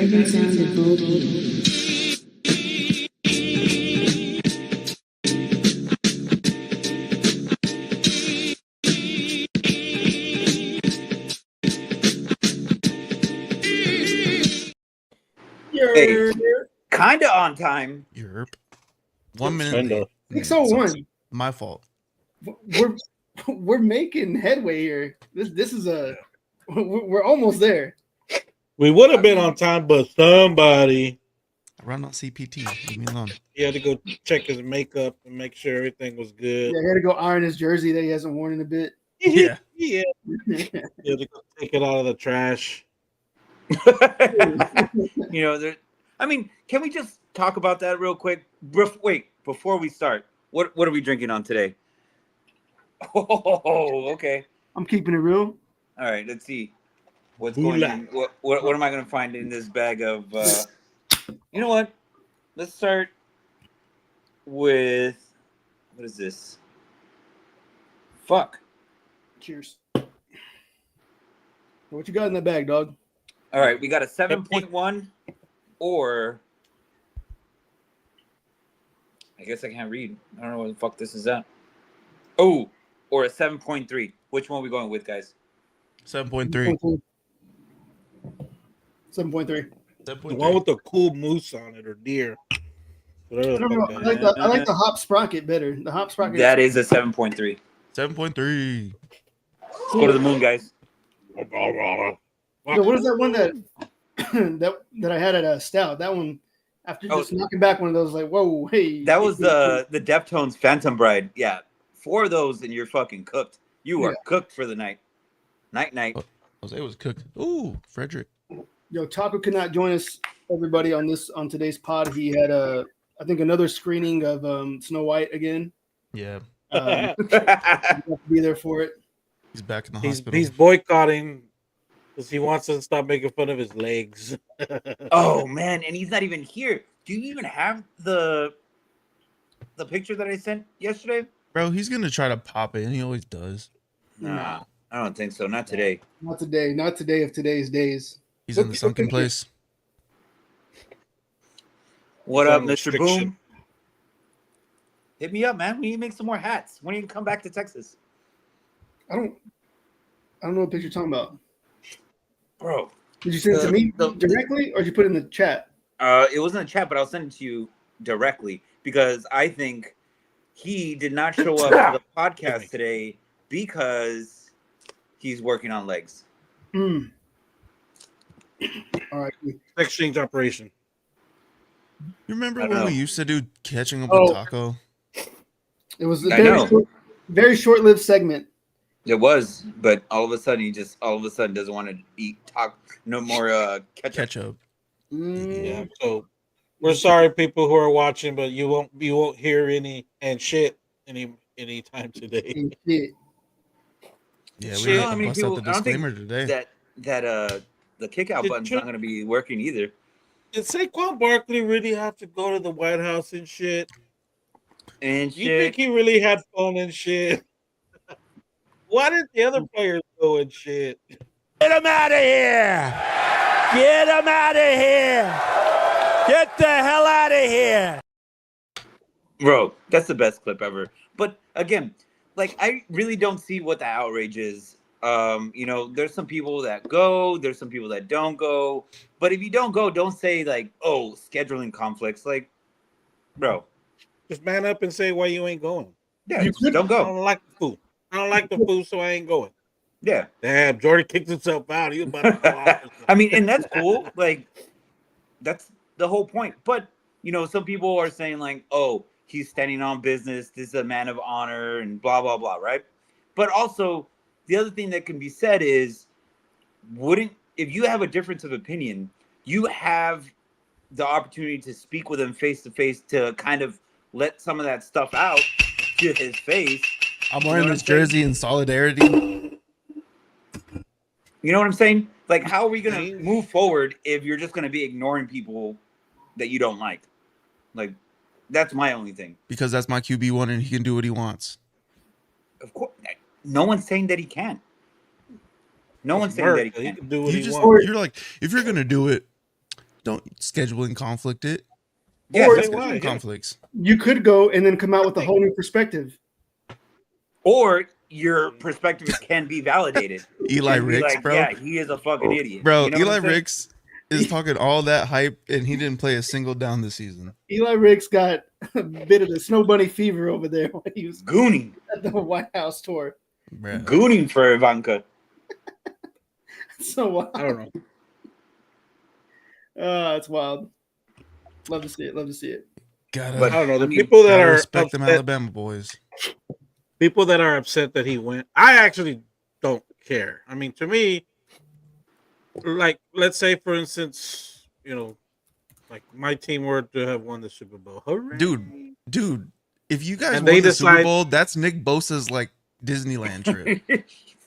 vibrant sound of bold heat. Hey, kind of on time. Europe. 1 minute late. 6:01. My fault. We're making headway here. This is we're almost there. We would have been on time, but somebody I run on CPT. Leave me alone. he had to go check his makeup and make sure everything was good. Yeah, he had to go iron his jersey that he hasn't worn in a bit. Yeah. He had to go take it out of the trash. You know, I mean, can we just talk about that real quick? Wait, before we start, what are we drinking on today? Oh, okay. I'm keeping it real. All right, let's see what's going on. What am I going to find in this bag of? You know what? Let's start with what is this? Fuck. Cheers. What you got in that bag, dog? All right, we got a 7.1 or I guess I can't read. I don't know what the fuck this is at. Oh, or a 7.3. Which one are we going with, guys? 7.3. 7.3. The one with the cool moose on it or deer. Whatever I don't know. I like the hop sprocket better. The hop sprocket. That is a 7.3. 7.3. Let's go to the moon, guys. So what is that one that I had at a stout? That one, after just knocking back one of those, like, whoa, hey. That was the Deftones Phantom Bride. Yeah, 4 of those and you're fucking cooked. You are cooked for the night. Night. Oh, Jose was cooked. Ooh, Frederick. Yo, Taco could not join us, everybody, on today's pod. He had I think another screening of Snow White again. Yeah. He have to be there for it. He's back in the hospital. He's boycotting because he wants to stop making fun of his legs. Oh man, and he's not even here. Do you even have the picture that I sent yesterday? Bro, he's gonna try to pop it, and he always does. Nah, I don't think so. Not today. Not today. Not today of today's days. He's in the sunken place. What up, Mr. Boom? Hit me up, man. We need to make some more hats. When do you come back to Texas? I don't know what picture you're talking about. Bro. Did you send it to me directly or did you put it in the chat? It was in the chat, but I'll send it to you directly because I think he did not show up to the podcast today because he's working on legs. All right. Exchange operation. You remember when we used to do catching up with Taco? It was a very short-lived segment. It was, but all of a sudden he doesn't want to talk no more ketchup. Yeah, so we're sorry, people who are watching, but you won't hear any anytime today. Yeah, we have to bust out the disclaimer today. That the kick out button's not going to be working either. Did Saquon Barkley really have to go to the White House and shit? And you think he really had fun and shit? Why didn't the other players go and shit? Get him out of here! Get him out of here! Get the hell out of here! Bro, that's the best clip ever. But again, like I really don't see what the outrage is. You know, there's some people that go, there's some people that don't go. But if you don't go, don't say like, oh, scheduling conflicts. Like, bro. Just man up and say why you ain't going. Yeah, don't go. I don't like the food. I don't like the food, so I ain't going. Yeah. Damn, Jordan kicked himself out. He was about to go out. I mean, and that's cool. Like, that's the whole point. But, you know, some people are saying like, oh, he's standing on business. This is a man of honor and blah, blah, blah, right? But also, the other thing that can be said is, if you have a difference of opinion, you have the opportunity to speak with him face to face to kind of let some of that stuff out to his face. I'm wearing this jersey in solidarity. You know what I'm saying? Like, how are we going to move forward if you're just going to be ignoring people that you don't like? Like, that's my only thing. Because that's my QB1 and he can do what he wants. Of course. No one's saying that he can't. No one's saying that he can't. He can do what he wants. You're like, if you're going to do it, Don't scheduling conflict it. Yeah, Or- that's Why? Scheduling Yeah. conflicts. You could go and then come out with a whole new perspective. or your perspective can be validated. Eli And be Ricks, like, bro. yeah, he is a fucking idiot. Bro, You know what Eli I'm saying? Ricks is talking all that hype, and he didn't play a single down this season. Eli Ricks got a bit of the Snow Bunny fever over there when he was Gooning. at the White House tour. Bruh. Gooning for Ivanka. So wild. I don't know. It's wild. Love to see it. Love to see it. Gotta, But- I don't know. The I mean, people that gotta are respect them upset, Alabama boys. people that are upset that he went, I actually don't care. I mean, to me, like, let's say, for instance, like my team were to have won the Super Bowl. Hooray. Dude, if you guys And won they the Super decide- Bowl, that's Nick Bosa's like Disneyland trip.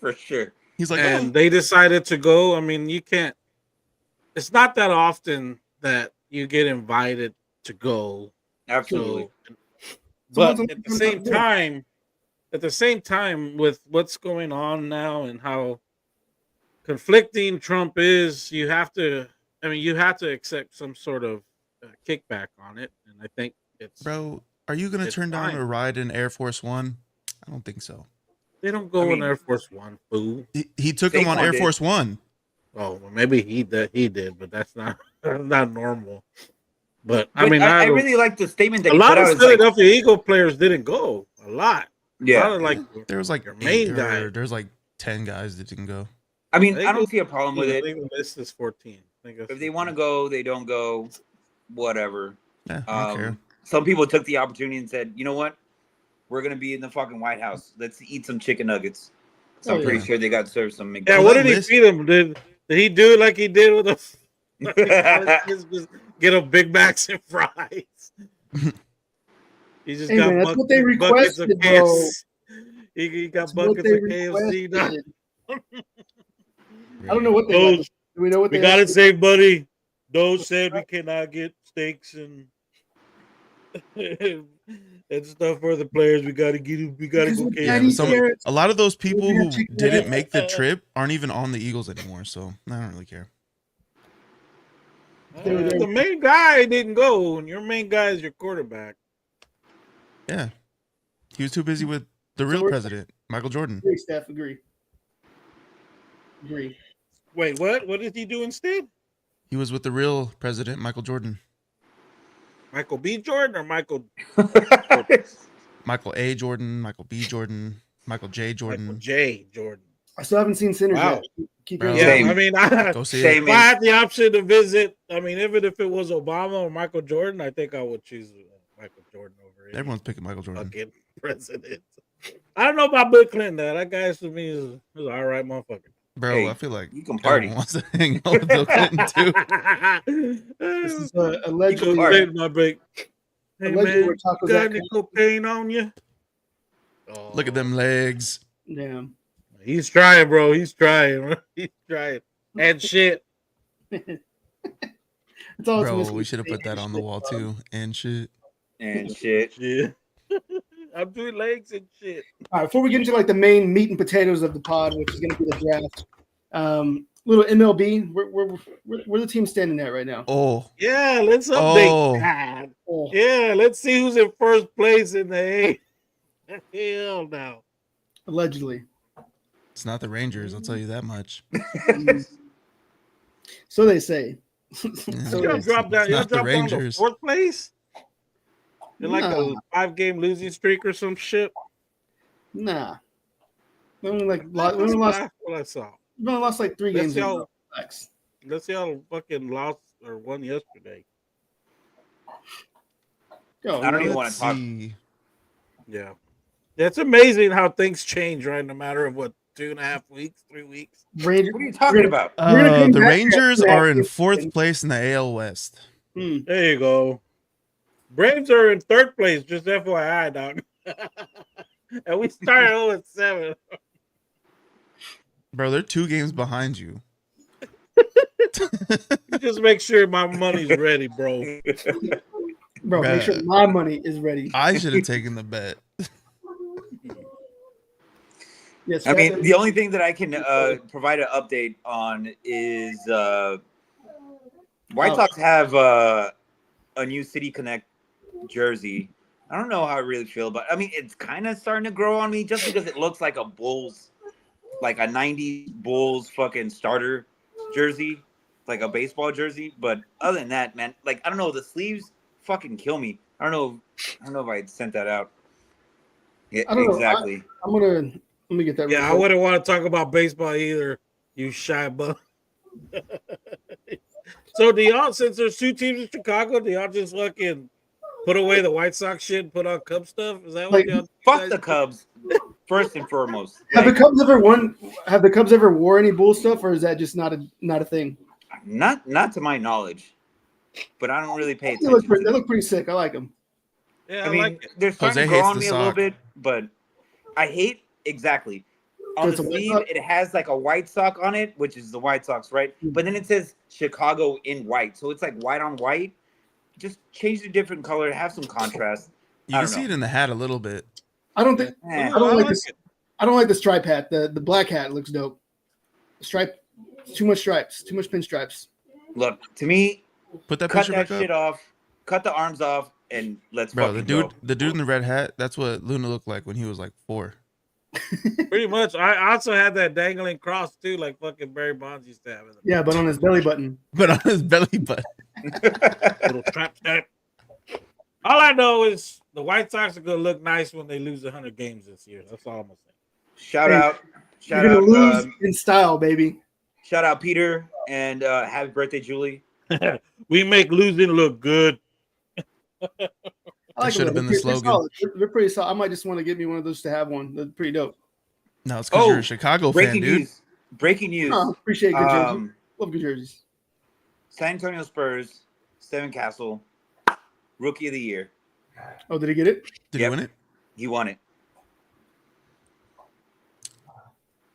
For sure. He's like, And they decided to go. I mean, you can't. It's not that often that you get invited to go. Absolutely. So, Someone's but at the same time, with what's going on now and how conflicting Trump is, you have to accept some sort of kickback on it. And I think it's bro, are you gonna It's turn down fine. a ride in Air Force One? I don't think so. they don't go I on mean- Air Force One, fool. He took him on Saquon Air did. Force One. Oh, well, maybe he did, but that's not not normal. But I But mean, I don't- really like the statement that a he lot put out. of It's like, Philadelphia Eagle players didn't go. A lot. A lot of, like, There was like your main 8 guy. or there's like 10 guys that didn't go. I mean, think I don't it's- see a problem with I it. think the list is 14. I think that's If they want to 14. go, they don't go. Whatever. Yeah, I don't care. Some people took the opportunity and said, you know what? We're going to be in the fucking White House. Let's eat some chicken nuggets. So Oh, I'm pretty yeah. sure they got served some Yeah, McDonald's. what that did he list- feed him? Did he do it like he did with us? Just get a Big Macs and fries. He just Hey, got man, that's what they buckets of requested, bro. KFC. He got That's what buckets they of KFC. Now. requested. I don't know what they Those- got. Do we know what We they got to asked? save money. Those said we cannot get steaks and and stuff for the players. We got to get it. We got to Because go of Yeah, Daddy KFC. but carrots. a lot of those people Yeah, who chicken didn't nuggets. make the trip aren't even on the Eagles anymore, so I don't really care. They were there. The main guy didn't go, and your main guy is your quarterback. Yeah, he was too busy with the real president, Michael Jordan. Agree, Steph. Agree. Agree. Wait, what? What did he do instead? He was with the real president, Michael Jordan. Michael B. Jordan or Michael Michael A. Jordan, Michael B. Jordan, Michael J. Jordan. Michael J. Jordan? I still haven't seen Sinners Wow. yet. Keep Bro. hearing Yeah, Same. I mean, I, Go see Same. it. if I had the option to visit, I mean, even if it was Obama or Michael Jordan, I think I would choose Michael Jordan over it. Everyone's picking Michael Jordan. Fucking president. I don't know about Bill Clinton. That guy to me is an all right motherfucker. Bro, Hey, I feel like you can party. everyone wants to hang out with Bill Clinton too. This is He allegedly. goes, "Take my break. Hey Allegedly man, where tacos got at, any cocaine on you? Look at them legs. Damn. He's trying, bro. He's trying. He's trying. And shit. It's all it's Bro, missing. we should have put that on the wall too. And shit. And shit. Yeah. I'm doing legs and shit. All right, before we get into like the main meat and potatoes of the pod, which is going to be the draft, little MLB. Where the team standing at right now? Oh, Yeah, let's update. Oh. that. Oh, Yeah, let's see who's in first place in the A. Hell no. allegedly. it's not the Rangers, I'll tell you that much. So they say. Yeah. So You're gonna It's drop down. You're not gonna the drop down to Rangers. fourth place. You're like Nah. a 5-game losing streak or some shit. Nah. We only like That's we only lost, what I saw. we only lost like 3 Let's games. see in a how- row. Relax. Let's see how fucking lost or won yesterday. Go, I don't even man. want to talk. See. Yeah. It's amazing how things change, right? In a matter of what, 2.5 weeks, 3 weeks. Ranger- What are you talking about? We're gonna come The back Rangers to that. are in 4th place in the AL West. Hmm. There you go. Braves are in 3rd place, just FYI, dog. And we started 0-7. Bro, they're 2 games behind you. You just make sure my money's ready, bro. Bro, make sure Bruh. my money is ready. I should have taken the bet. Yes, I mean, Fat- the only thing that I can provide an update on is White Sox have a new City Connect jersey. I don't know how I really feel, but I mean, it's kind of starting to grow on me just because it looks like a Bulls, like a 90s Bulls fucking starter jersey, like a baseball jersey. But other than that, man, like, I don't know, the sleeves fucking kill me. I don't know if I sent that out. Yeah, I don't know. exactly. Let me get that. Yeah, I wouldn't want to talk about baseball either, you shy bum. So do y'all, since there's 2 teams in Chicago, do y'all just fucking put away the White Sox shit and put on Cubs stuff? Is that what y'all Fuck the Cubs, first and foremost. Have the Cubs ever won? Have the Cubs ever wore any Bull stuff, or is that just not a thing? Not to my knowledge, but I don't really pay They attention. look pretty sick. I like them. Yeah, I mean, like it. they're starting Jose to grow hates on the me a little sock. bit, but I hate exactly. On It's the a white sleeve, sock? it has like a white sock on it, which is the White Sox, right? But then it says Chicago in white, so it's like white on white. Just change the different color, have some contrast. You can see it in the hat a little bit. I don't think. Eh. I don't like this. it. I don't like the stripe hat. The black hat looks dope. Stripe, too much stripes, too much pinstripes. Look, to me, Put that cut picture that back shit up. off, cut the arms off, and let's Bro, fucking the go. dude in the red hat, that's what Luna looked like when he was like 4. Pretty much. I also had that dangling cross too, like fucking Barry Bonds used to have it. Yeah, but on his belly button. But on his belly button. Little trap step. All I know is the White Sox are gonna look nice when they lose 100 games this year. That's all I'm gonna say. Shout Hey, out, You're gonna lose in style, baby. shout out, Peter, and happy birthday, Julie. We make losing look good. I like should have them. been the They're slogan. solid. They're pretty solid. I might just want to get me one of those to have one. They're pretty dope. No, it's because you're a Chicago fan, breaking dude. news! Breaking news! Oh, appreciate good jerseys. Love good jerseys. San Antonio Spurs, Steven Castle, Rookie of the Year. Oh, did he get it? Did Yep. he win it? He won it.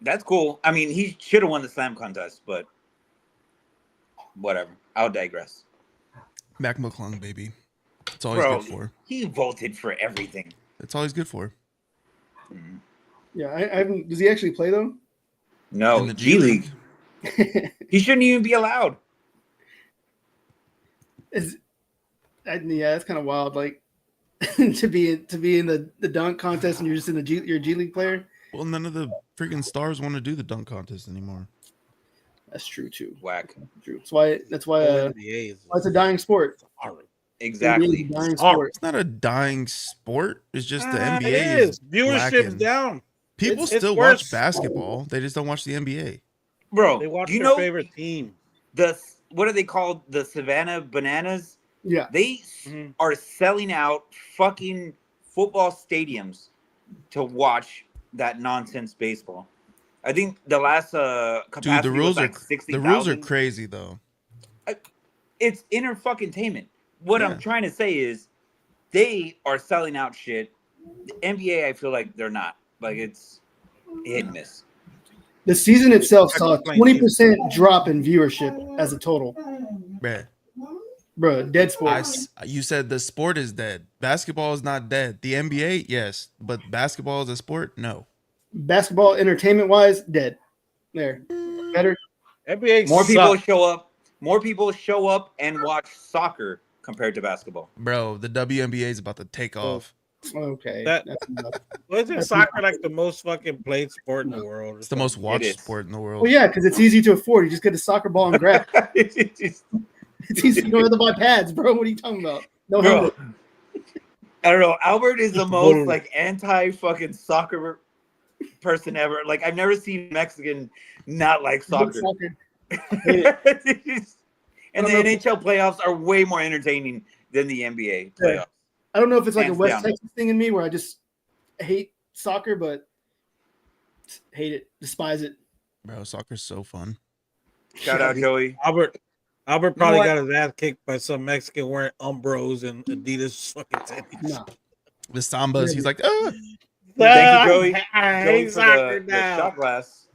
That's cool. I mean, he should have won the slam contest, but whatever. I'll digress. Mac McClung, baby. That's all Bro, he's good for. he voted for everything. That's all he's good for. Yeah, I haven't. Does he actually play though? No, In the G League. He shouldn't even be allowed. Yeah, that's kind of wild. Like to be in the dunk contest and you're just in you're a G League player. Well, none of the freaking stars want to do the dunk contest anymore. That's true too. Whack. True. That's why NBA is it's a dying sport. Exactly. NBA is a dying sport. It's not a dying sport. It's just the It NBA is. is Viewership's lacking. down. People It's still worse. watch basketball. They just don't watch the NBA. Bro, They watch you their know favorite team. what are they called? The Savannah Bananas? Yeah. They are selling out fucking football stadiums to watch that nonsense baseball. I think the last capacity Dude, the rules was like are 60,000. the rules are crazy though. It's inner fucking tainment. What Yeah. I'm trying to say is they are selling out shit. The NBA, I feel like they're not. Like it's hit and miss. The season itself saw a 20% drop in viewership as a total. Bro, dead sport. You said the sport is dead. Basketball is not dead. The NBA, yes, but basketball is a sport. No. Basketball, entertainment wise, dead. There, better. NBA More people sucks. show up. More people show up and watch soccer compared to basketball. Bro, the WNBA is about to take off. Okay, That- that's enough. Wasn't soccer like the most fucking played sport in the world? It's the most watched is. sport in the world. Well, yeah, because it's easy to afford. You just get a soccer ball and grab. It's easy to go to buy pads, bro. What are you talking about? No Bro, helmet. I don't know. Albert is the Just most vote. like anti fucking soccer person ever. Like I've never seen Mexican not like soccer. Soccer. And the NHL playoffs are way more entertaining than the NBA Yeah. playoffs. I don't know if it's like a Hands West down. Texas thing in me where I just hate soccer, but hate it, despise it. Bro, soccer's so fun. Shout out Joey. Albert probably what? got his ass kicked by some Mexican wearing Umbros and Adidas fucking tennis. Nah. The Sambas, he's like, Thank you, Joey. I Joey hate for soccer the now. shot glass.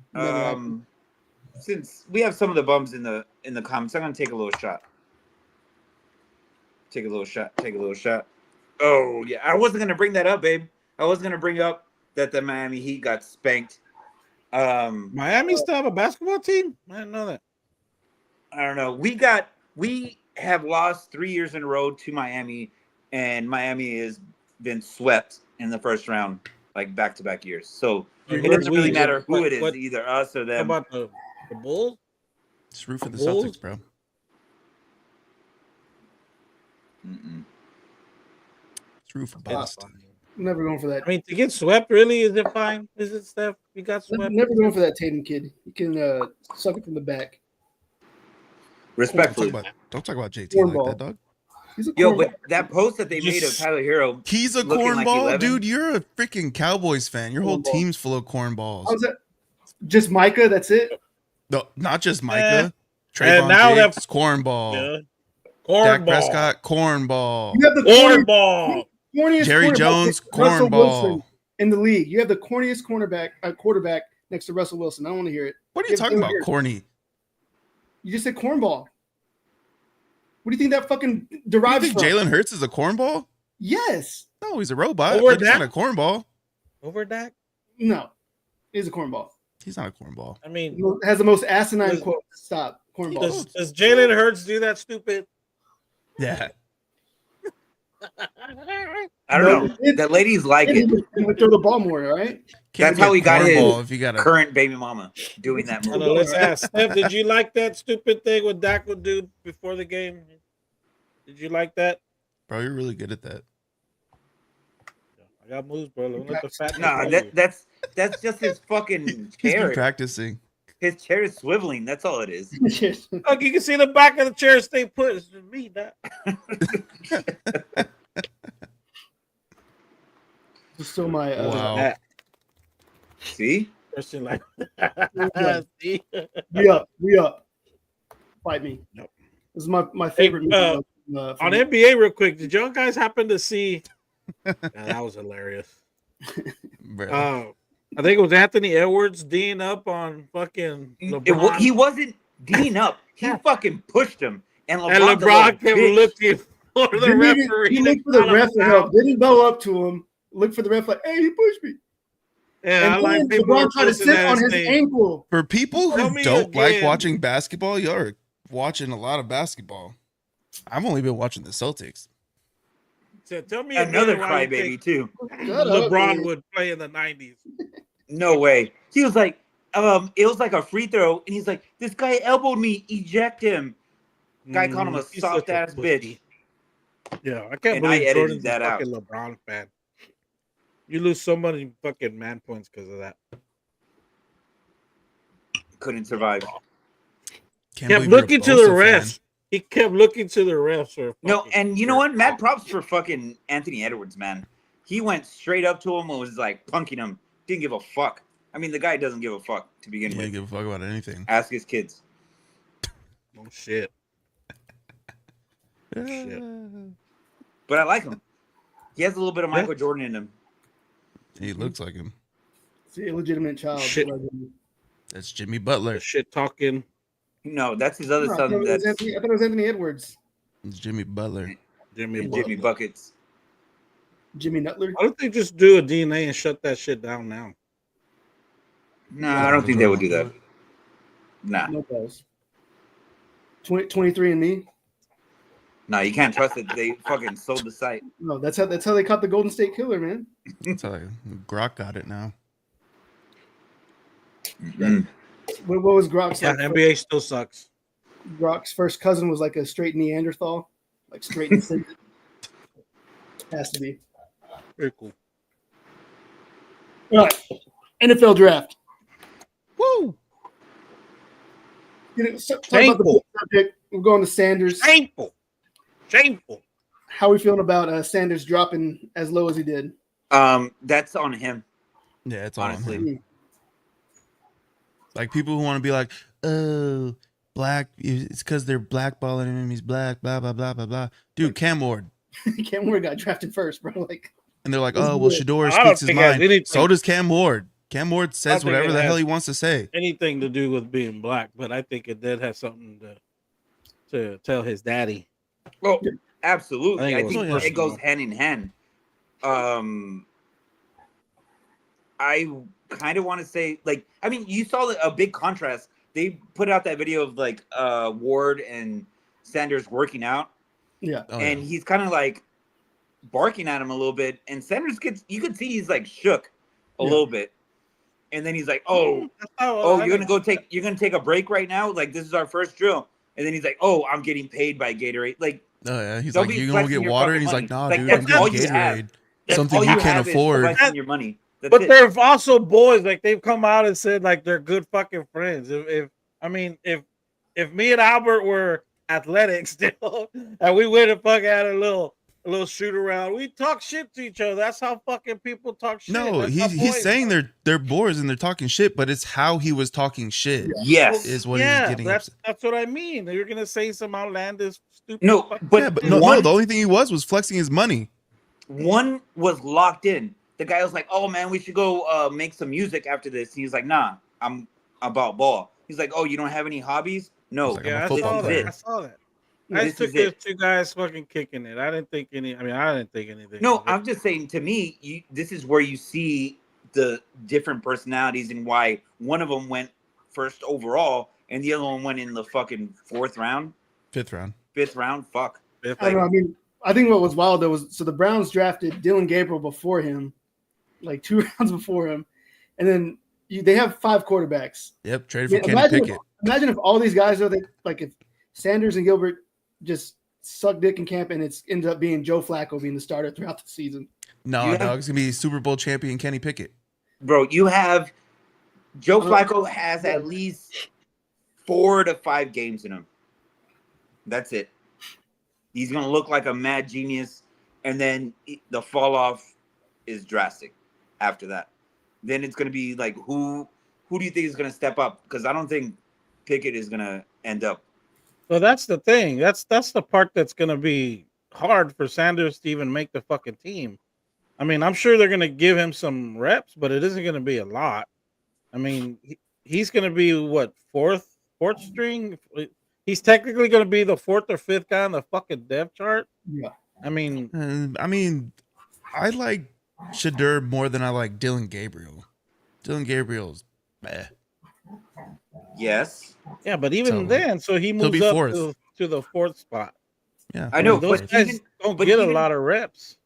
Since we have some of the bums in the comments, I'm gonna take a little shot. Take a little shot. Oh yeah, I wasn't gonna bring that up, babe. I was gonna bring up that the Miami Heat got spanked. Miami still have a basketball team? I didn't know that. I don't know. We got we have lost 3 years in a row to Miami, and Miami has been swept in the first round, like back-to-back years. So it doesn't really matter who it is, either us or How them. about the Bulls? Just root for the Bulls? Celtics, bro. Just root for Boston. I'm never going for that. I mean, to get swept, really, is it fine? Is it, Steph? You got I'm swept? never going for that Tatum kid. You can suck it from the back. Respectfully. Don't talk about JT Cornball. like that, dog. He's a Yo, cornball. but that post that they made of Tyler Hero, He's a looking like cornball, 11. dude. You're a freaking Cowboys fan. Your whole Cornball. team's full of cornballs. How's that? Just Micah. That's it. No, not just Micah. And Trayvon now that- Diggs, cornball. Yeah. Dak Cornball. Prescott, cornball. You have the Cornball. corniest Jerry cornerback Jones, next to Russell Wilson cornball. in the league. You have the corniest quarterback next to Russell Wilson. I don't want to hear it. What are you talking about, Here. corny? You just said cornball. What do you think that fucking You derives think from? Jalen Hurts is a cornball? Yes. No, he's a robot. Over But he's Dak? not a cornball. Over Dak? No. He's a cornball. He's not a cornball. I mean, He has the most asinine Does- quote. Stop. Cornball. does Jalen Hurts do that stupid? Yeah. I don't know. The ladies like it. He would throw the ball more, right? Can't That's how be a he got cornball his if you got a current baby mama doing that Hold move. on, let's ask Steph. Did you like that stupid thing what Dak would do before the game? Did you like that? bro. You're really good at that. I got moves, bro. Don't let the fat Nah, man that's just his fucking He's been chair. practicing. His chair is swiveling. That's all it is. Look, you can see the back of the chair stay put. It's just me, that. Still my Wow. See? Person like, Yeah. see? We up. Fight me. Nope. This is my favorite Hey, movie, On NBA, real quick, did y'all guys happen to see? Yeah, that was hilarious. Bro. I think it was Anthony Edwards D'ing up on fucking LeBron. He wasn't D'ing up. He fucking pushed him. And and LeBron's a LeBron little kept bitch. looking for the Didn't even- referee. He to looked for the call him ref to out. help. Didn't go up to him. Look for the ref like, hey, he pushed me. Yeah, I And like then people LeBron tried to posting sit that on his saying, ankle. For people Tell who me don't like again. watching basketball, you're watching a lot of basketball. I've only been watching the Celtics. Tell me Another again why you crybaby think too. Shut up, LeBron man. would play in the 90s. No way. He was like, it was like a free throw, and he's like, this guy elbowed me, eject him. Guy called him a He's soft such a ass pussy. bitch. Yeah, I can't And I believe edited Jordan's that a out. fucking LeBron fan. You lose so many fucking man points because of that. Couldn't survive. Can't Kept believe you're a looking to the Bosa fan. refs. He kept looking to the refs. For No, fucking and you know jerk. what? Mad props for fucking Anthony Edwards, man. He went straight up to him and was like punking him. Didn't give a fuck. I mean, the guy doesn't give a fuck to begin He with. didn't give a fuck about anything. Ask his kids. Oh shit. Shit. But I like him. He has a little bit of Michael Jordan in him. He looks like him. It's an illegitimate child. Shit. That's Jimmy Butler. Shit talking. No, that's his other No, I son. thought it was That's Anthony- I thought it was Anthony Edwards. It's Jimmy Butler. Jimmy Jimmy Butler. Buckets. Jimmy Nutler. Why don't they just do a DNA and shut that shit down now? No, I don't think they would do that. Nah, No balls. 23 and me. no, you can't trust it. They fucking sold the site. No, that's how they caught the Golden State Killer, man. That's how Grok got it now. Mm. What was Grok's Yeah, like? NBA still sucks. Grok's first cousin was like a straight Neanderthal, like straight and simple. Has to be. Very cool. All right, NFL draft. Woo! Talk about the Shameful. subject. We're going to Sanders. Shameful. Shameful. How are we feeling about Sanders dropping as low as he did? That's on him. Yeah, it's all on Honestly. him. Like people who want to be like, oh, black, it's because they're blackballing him. He's black, blah, blah, blah, blah, blah. Dude, Cam Ward. Cam Ward got drafted first, bro. Like, And they're like, It's oh, well, weird. Shador I don't speaks his think it has mind. anything- So does Cam Ward. Cam Ward says think whatever it the hell has- he wants to say. Anything to do with being black, but I think it did have something to tell his daddy. Well, absolutely. I I think think, it was it goes personal. hand in hand. I kind of want to say, like, I mean, you saw a big contrast. They put out that video of like Ward and Sanders working out, Yeah. Oh, and yeah. he's kind of like barking at him a little bit, and Sanders you could see he's like shook a little bit, and then he's like, "Oh, you're gonna take a break right now? Like this is our first drill." And then he's like, "Oh, I'm getting paid by Gatorade." Like, Oh yeah, he's don't like, be you gonna flexing get your water? And fucking he's money. like, nah, Like, dude, that's I'm getting all you have. Gatorade. That's Something all you can't have is afford. flexing your money. That's But it. they're also boys. Like they've come out and said like they're good fucking friends. If me and Albert were athletic still, and we went and fucking had a little shoot around, we talk shit to each other. That's how fucking people talk shit. No, That's how he's boys saying are. they're boys and they're talking shit, but it's how he was talking shit Yes. is what he's getting that's upset. that's what I mean. You're gonna say some outlandish, stupid. No, fucking but Yeah, but shit. no, the only thing he was flexing his money. One was locked in. The guy was like, "Oh man, we should go make some music after this." And he's like, "Nah, I'm about ball." He's like, "Oh, you don't have any hobbies?" No. He's like, I'm a Yeah, I football saw player. that. I saw that. Yeah, I this took is those it. two guys fucking kicking it. I didn't think anything. No, of it. I'm just saying. To me, this is where you see the different personalities and why one of them went first overall and the other one went in the fucking fifth round. Fuck. If I don't know. I mean, I think what was wild though was so the Browns drafted Dylan Gabriel before him, like 2 rounds before him, and then they have 5 quarterbacks. Yep, traded for Kenny Imagine Pickett. if all these guys are like if Sanders and Gilbert just suck dick in camp and it's ended up being Joe Flacco being the starter throughout the season. No, You dog, have- it's gonna be Super Bowl champion Kenny Pickett. Bro, you have Joe Flacco has at least 4 to 5 games in him. That's it. He's gonna look like a mad genius, and then the fall off is drastic after that. Then it's gonna be like who do you think is gonna step up? Because I don't think Pickett is gonna end up. So that's the thing. That's the part that's gonna be hard for Sanders to even make the fucking team. I mean, I'm sure they're gonna give him some reps, but it isn't gonna be a lot. I mean, he's gonna be what fourth string. He's technically gonna be the 4th or 5th guy on the fucking depth chart. Yeah. I mean, I like Shadur more than I like Dylan Gabriel. Dylan Gabriel's meh. Yes, yeah, but even So, then, so he he'll moves be up fourth. to the 4th spot. Yeah, I know, Those but guys even- don't but get a even- lot of reps.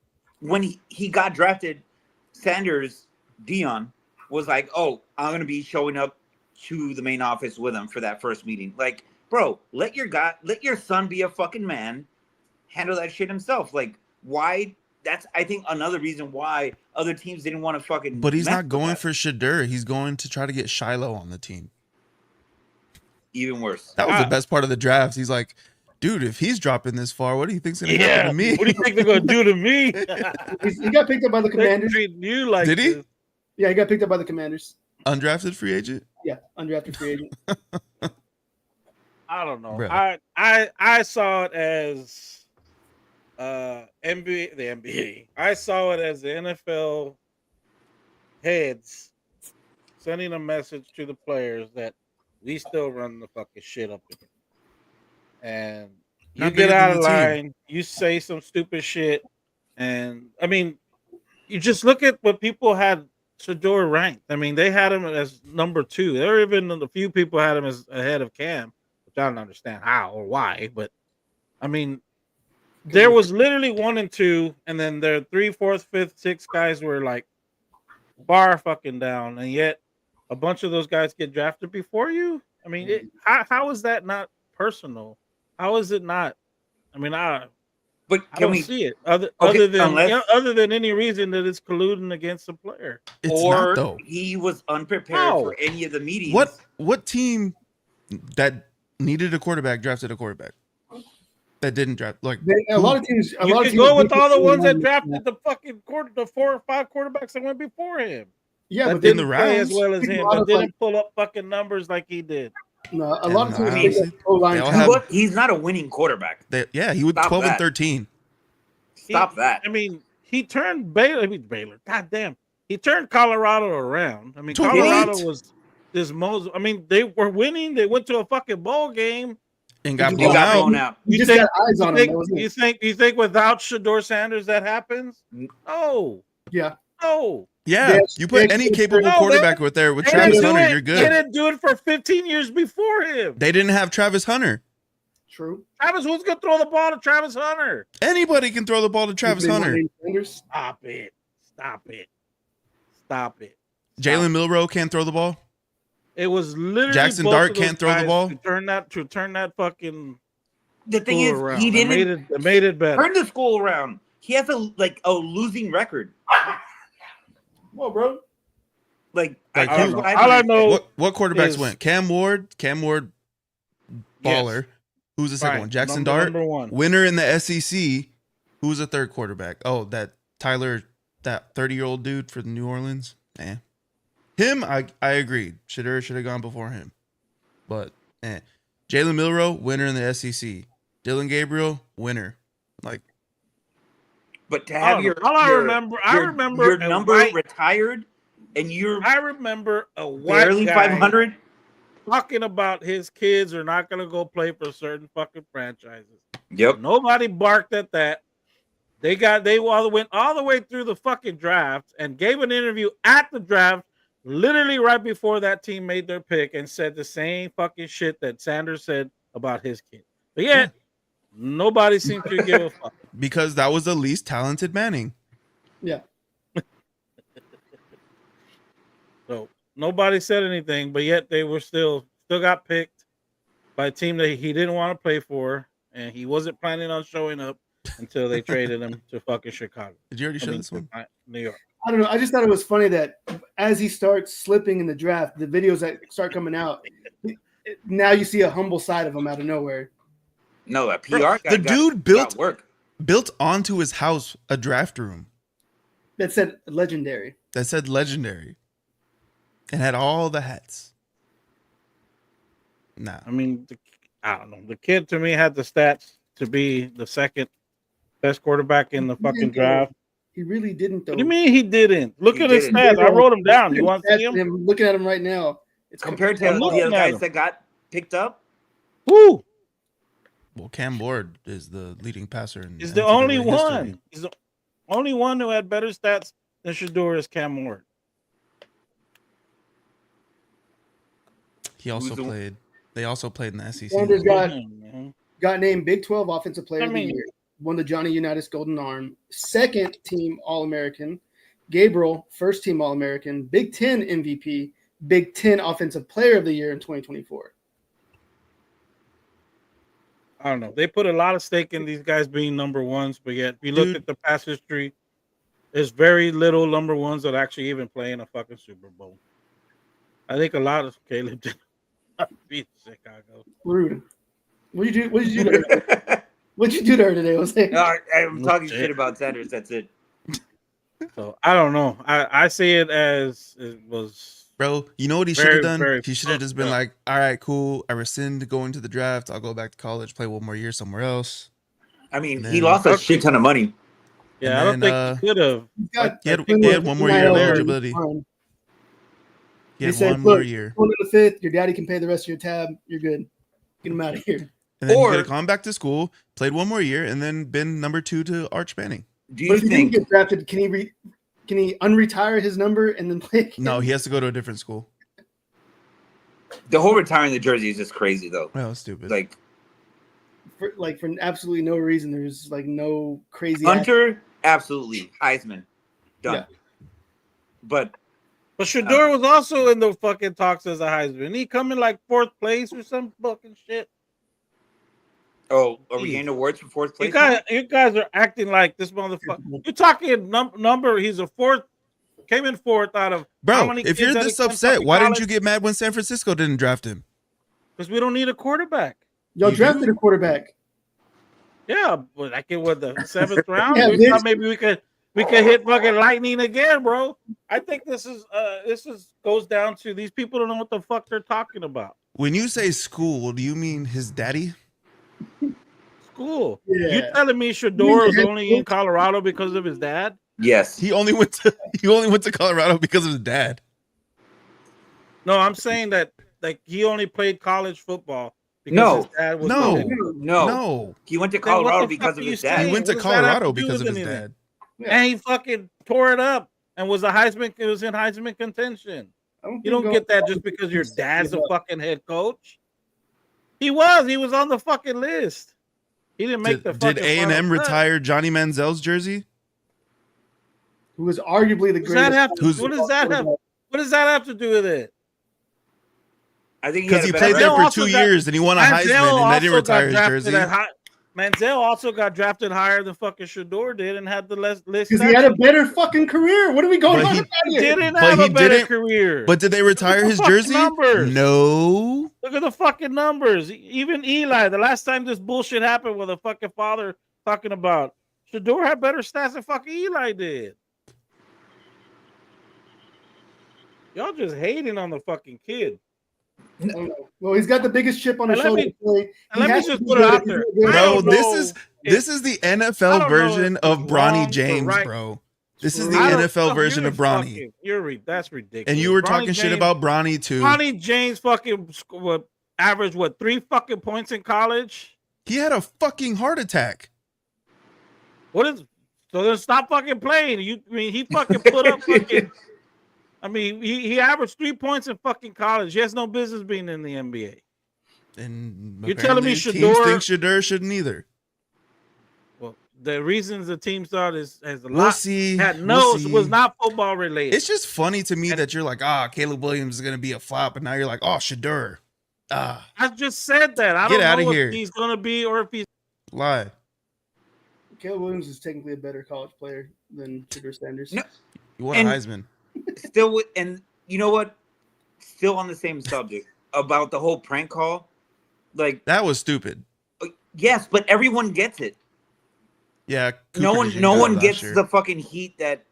when he got drafted, Sanders, Dion was like, "Oh, I'm gonna be showing up to the main office with him for that first meeting." Like, bro, let your son be a fucking man, handle that shit himself. Like, why? That's I think another reason why other teams didn't want to fucking. but he's mess not with going that. for Shadur. He's going to try to get Shiloh on the team. Even worse. That was the best part of the draft. He's like, dude, if he's dropping this far, what do you think's gonna happen to me? What do you think they're gonna do to me? He got picked up by the They're Commanders. treating you like Did he? this. Yeah, he got picked up by the Commanders. Undrafted free agent? Yeah, undrafted free agent. I don't know. Bro. I saw it as NBA, the NBA. I saw it as the NFL heads sending a message to the players that we still run the fucking shit up in here. And you Not get bigger out than of the team. line, you say some stupid shit, and I mean, you just look at what people had Shador ranked. I mean, they had him as number 2. There were even a few people had him as ahead of Cam, which I don't understand how or why, but I mean, there was literally 1 and 2, and then their 3, 4th, 5th, 6th guys were like bar fucking down, and yet a bunch of those guys get drafted before you. I mean, how is that not personal? How is it not? I mean, I But I can don't we? see it other Okay, than unless- other than any reason that it's colluding against a player. It's or not though. he was unprepared How? for any of the meetings. What team that needed a quarterback drafted a quarterback? That didn't draft like A lot of teams. You can go with all the ones that drafted the fucking the 4 or 5 quarterbacks that went before him. Yeah, that but in didn't the play as rounds, well as I think him, a lot but of, didn't pull up fucking numbers like he did. No, a lot of And teams. honestly, O-line they all talent. have- He's not a winning quarterback. he was Stop 12 and that. 13. Stop that. I mean, he turned Baylor. God damn, he turned Colorado around. I mean, To what? Colorado was this most. I mean, they were winning. They went to a fucking bowl game. And got He He blown got out. blown out. You just think- got eyes on him. That was it. You think without Shador Sanders that happens? No, Yeah. no. Yeah, Yes, you put yes, any yes, capable no, quarterback with there with They Travis didn't do Hunter, it- you're They good. didn't do it for 15 years before him. They didn't have Travis Hunter. True. Travis, who's gonna throw the ball to Travis Hunter? Anybody can throw the ball to Travis Hunter. Stop it! Stop it! Stop it! Jalen Milroe can't throw the ball. It was literally Jackson both Dart of those can't throw the guys ball. To turn that fucking. The thing school is, around. he didn't It made it better. turn the school around. He has a losing record. Well, bro. All I know. What quarterbacks is- went? Cam Ward, baller. Yes. Who's the second Right. one? Jackson Number Dart, one. winner in the SEC. Who's the third quarterback? Oh, that Tyler, that 30-year-old dude for the New Orleans. Him, I agree. Should have gone before him. But Jalen Milroe, winner in the SEC. Dylan Gabriel, winner. Like, But to have your number retired, and you're I remember a white barely guy 500. talking about his kids are not going to go play for certain fucking franchises. Yep. Nobody barked at that. They went all the way through the fucking draft and gave an interview at the draft, literally right before that team made their pick, and said the same fucking shit that Sanders said about his kid. But yet, nobody seemed to give a fuck. because that was the least talented Manning. Yeah. So nobody said anything, but yet they were still got picked by a team that he didn't want to play for, and he wasn't planning on showing up until they traded him to fucking Chicago. Did you already show this one? New York. I don't know. I just thought it was funny that as he starts slipping in the draft, the videos that start coming out, now you see a humble side of him out of nowhere. No, a PR guy. The dude built work. onto his house a draft room That said legendary. that said legendary and had all the hats. Nah. I mean, I don't know. The kid to me had the stats to be the second best quarterback in the fucking draft. He really didn't, though. What do you mean he didn't? Look He at his didn't. stats. I wrote them down. You want to see them? I'm looking at him right now. It's Compared to I'm the looking other at guys him. that got picked up. Who Well, Cam Ward is the leading passer. is the only one? He's the only one who had better stats than Shador is Cam Ward. He also Who's the- played. They also played in the SEC. Sanders got Man. named Big 12 Offensive Player of the I mean- Year. Won the Johnny Unitas Golden Arm. Second team All-American. Gabriel, first team All-American. Big 10 MVP. Big 10 Offensive Player of the Year in 2024. I don't know. They put a lot of stake in these guys being number ones, but yet if you look Dude. at the past history, there's very little number ones that actually even play in a fucking Super Bowl. I think a lot of Caleb did not beat Chicago. Rude. What did you do to her? What'd you do to her today, Jose? I'm talking shit about Sanders. That's it. So I don't know. I see it as it was. Bro, you know what he should Very, have done? very He should have just been fucked up. like, all right, cool. I rescind going to the draft. I'll go back to college, play one more year somewhere else. I mean, And he then- lost a shit ton of money. Yeah, And I don't then, think he could have. He had one more year of eligibility. He had said, one more "Look, year. Going to the fifth, your daddy can pay the rest of your tab. You're good. Get him out of here. And then Or- he could have gone back to school, played one more year, and then been number 2 to Arch Manning. Do But you if he didn't think? get drafted, can he unretire his number and then play again? No, he has to go to a different school. The whole retiring the jersey is just crazy, though. Well, stupid. Like for absolutely no reason. There's like no crazy. Hunter, absolutely Heisman, done. Yeah. But But Shador was also in the fucking talks as a Heisman. He come in like fourth place or some fucking shit. are we Jeez. getting awards for fourth You place? guys are acting like this motherfucker. You're talking number. He's a fourth. Came in fourth out of how Bro, many if kids you're that this he comes upset, from why didn't college? you get mad when San Francisco didn't draft him? Because we don't need a quarterback. Y'all You drafted do? a quarterback. Yeah, but like it was the 7th round. Yeah, We bitch. thought maybe we could hit fucking lightning again, bro. I think this is goes down to these people don't know what the fuck they're talking about. When you say school, do you mean his daddy? School. Yeah. You telling me Shador is Yeah. only in Colorado because of his dad? Yes. He only went to Colorado because of his dad. No, I'm saying that like he only played college football because No. his dad was No. the head. No. He went to Then what Colorado the because fuck of are his you dad. He saying? went to What does that have Colorado to do because of with his anything? dad. And he fucking tore it up and was a Heisman. It was in Heisman contention. You don't get that just because your dad's a fucking head coach. He was on the fucking list. He didn't make the fucking Did A&M final cut. retire Johnny Manziel's jersey? Who was arguably the What does that greatest. have? What does that have to do with it? I think Because he had a played better there for also 2 got- years and he won a Manziel Heisman and they didn't also retire got his drafted jersey. Manziel also got drafted higher than fucking Shador did and had the list. Because he had a better fucking career. What are we going But on he about He here? didn't But have he a better didn't- career. But did they retire his fucking jersey? numbers. No. Look at the fucking numbers. Even Eli, the last time this bullshit happened with a fucking father talking about Shador had better stats than fucking Eli did. Y'all just hating on the fucking kid. I don't know. Well, he's got the biggest chip on his And let shoulder. me- to play. He let me has to just be put it good out if he's there. good. I Bro, don't this know is if- the I NFL don't know version if of it's Bronny wrong or James, right. bro. This is the I don't NFL know, version you're of Bronny. fucking- that's ridiculous. And you were Bronny talking shit James- about Bronny too. Bronny James fucking averaged 3 fucking points in college? He had a fucking heart attack. So then stop fucking playing. He fucking put up fucking. He averaged 3 points in fucking college. He has no business being in the NBA. And You're telling me apparently Shador- teams think Shador shouldn't either. Well, the reasons the team thought has a We'll lot see. had We'll see. was not football related. It's just funny to me that you're like, Caleb Williams is gonna be a flop, and now you're like, Shador. I just said that. I Get don't outta know here. if he's gonna be or if he's. Lie. Caleb Williams is technically a better college player than Shedeur Sanders. No. You won And- a Heisman. Still with, and you know what? Still on the same subject about the whole prank call. Like, That was stupid. yes, but everyone gets it. Yeah. No Cooper one, DeJean no got it one last gets year. the fucking heat that.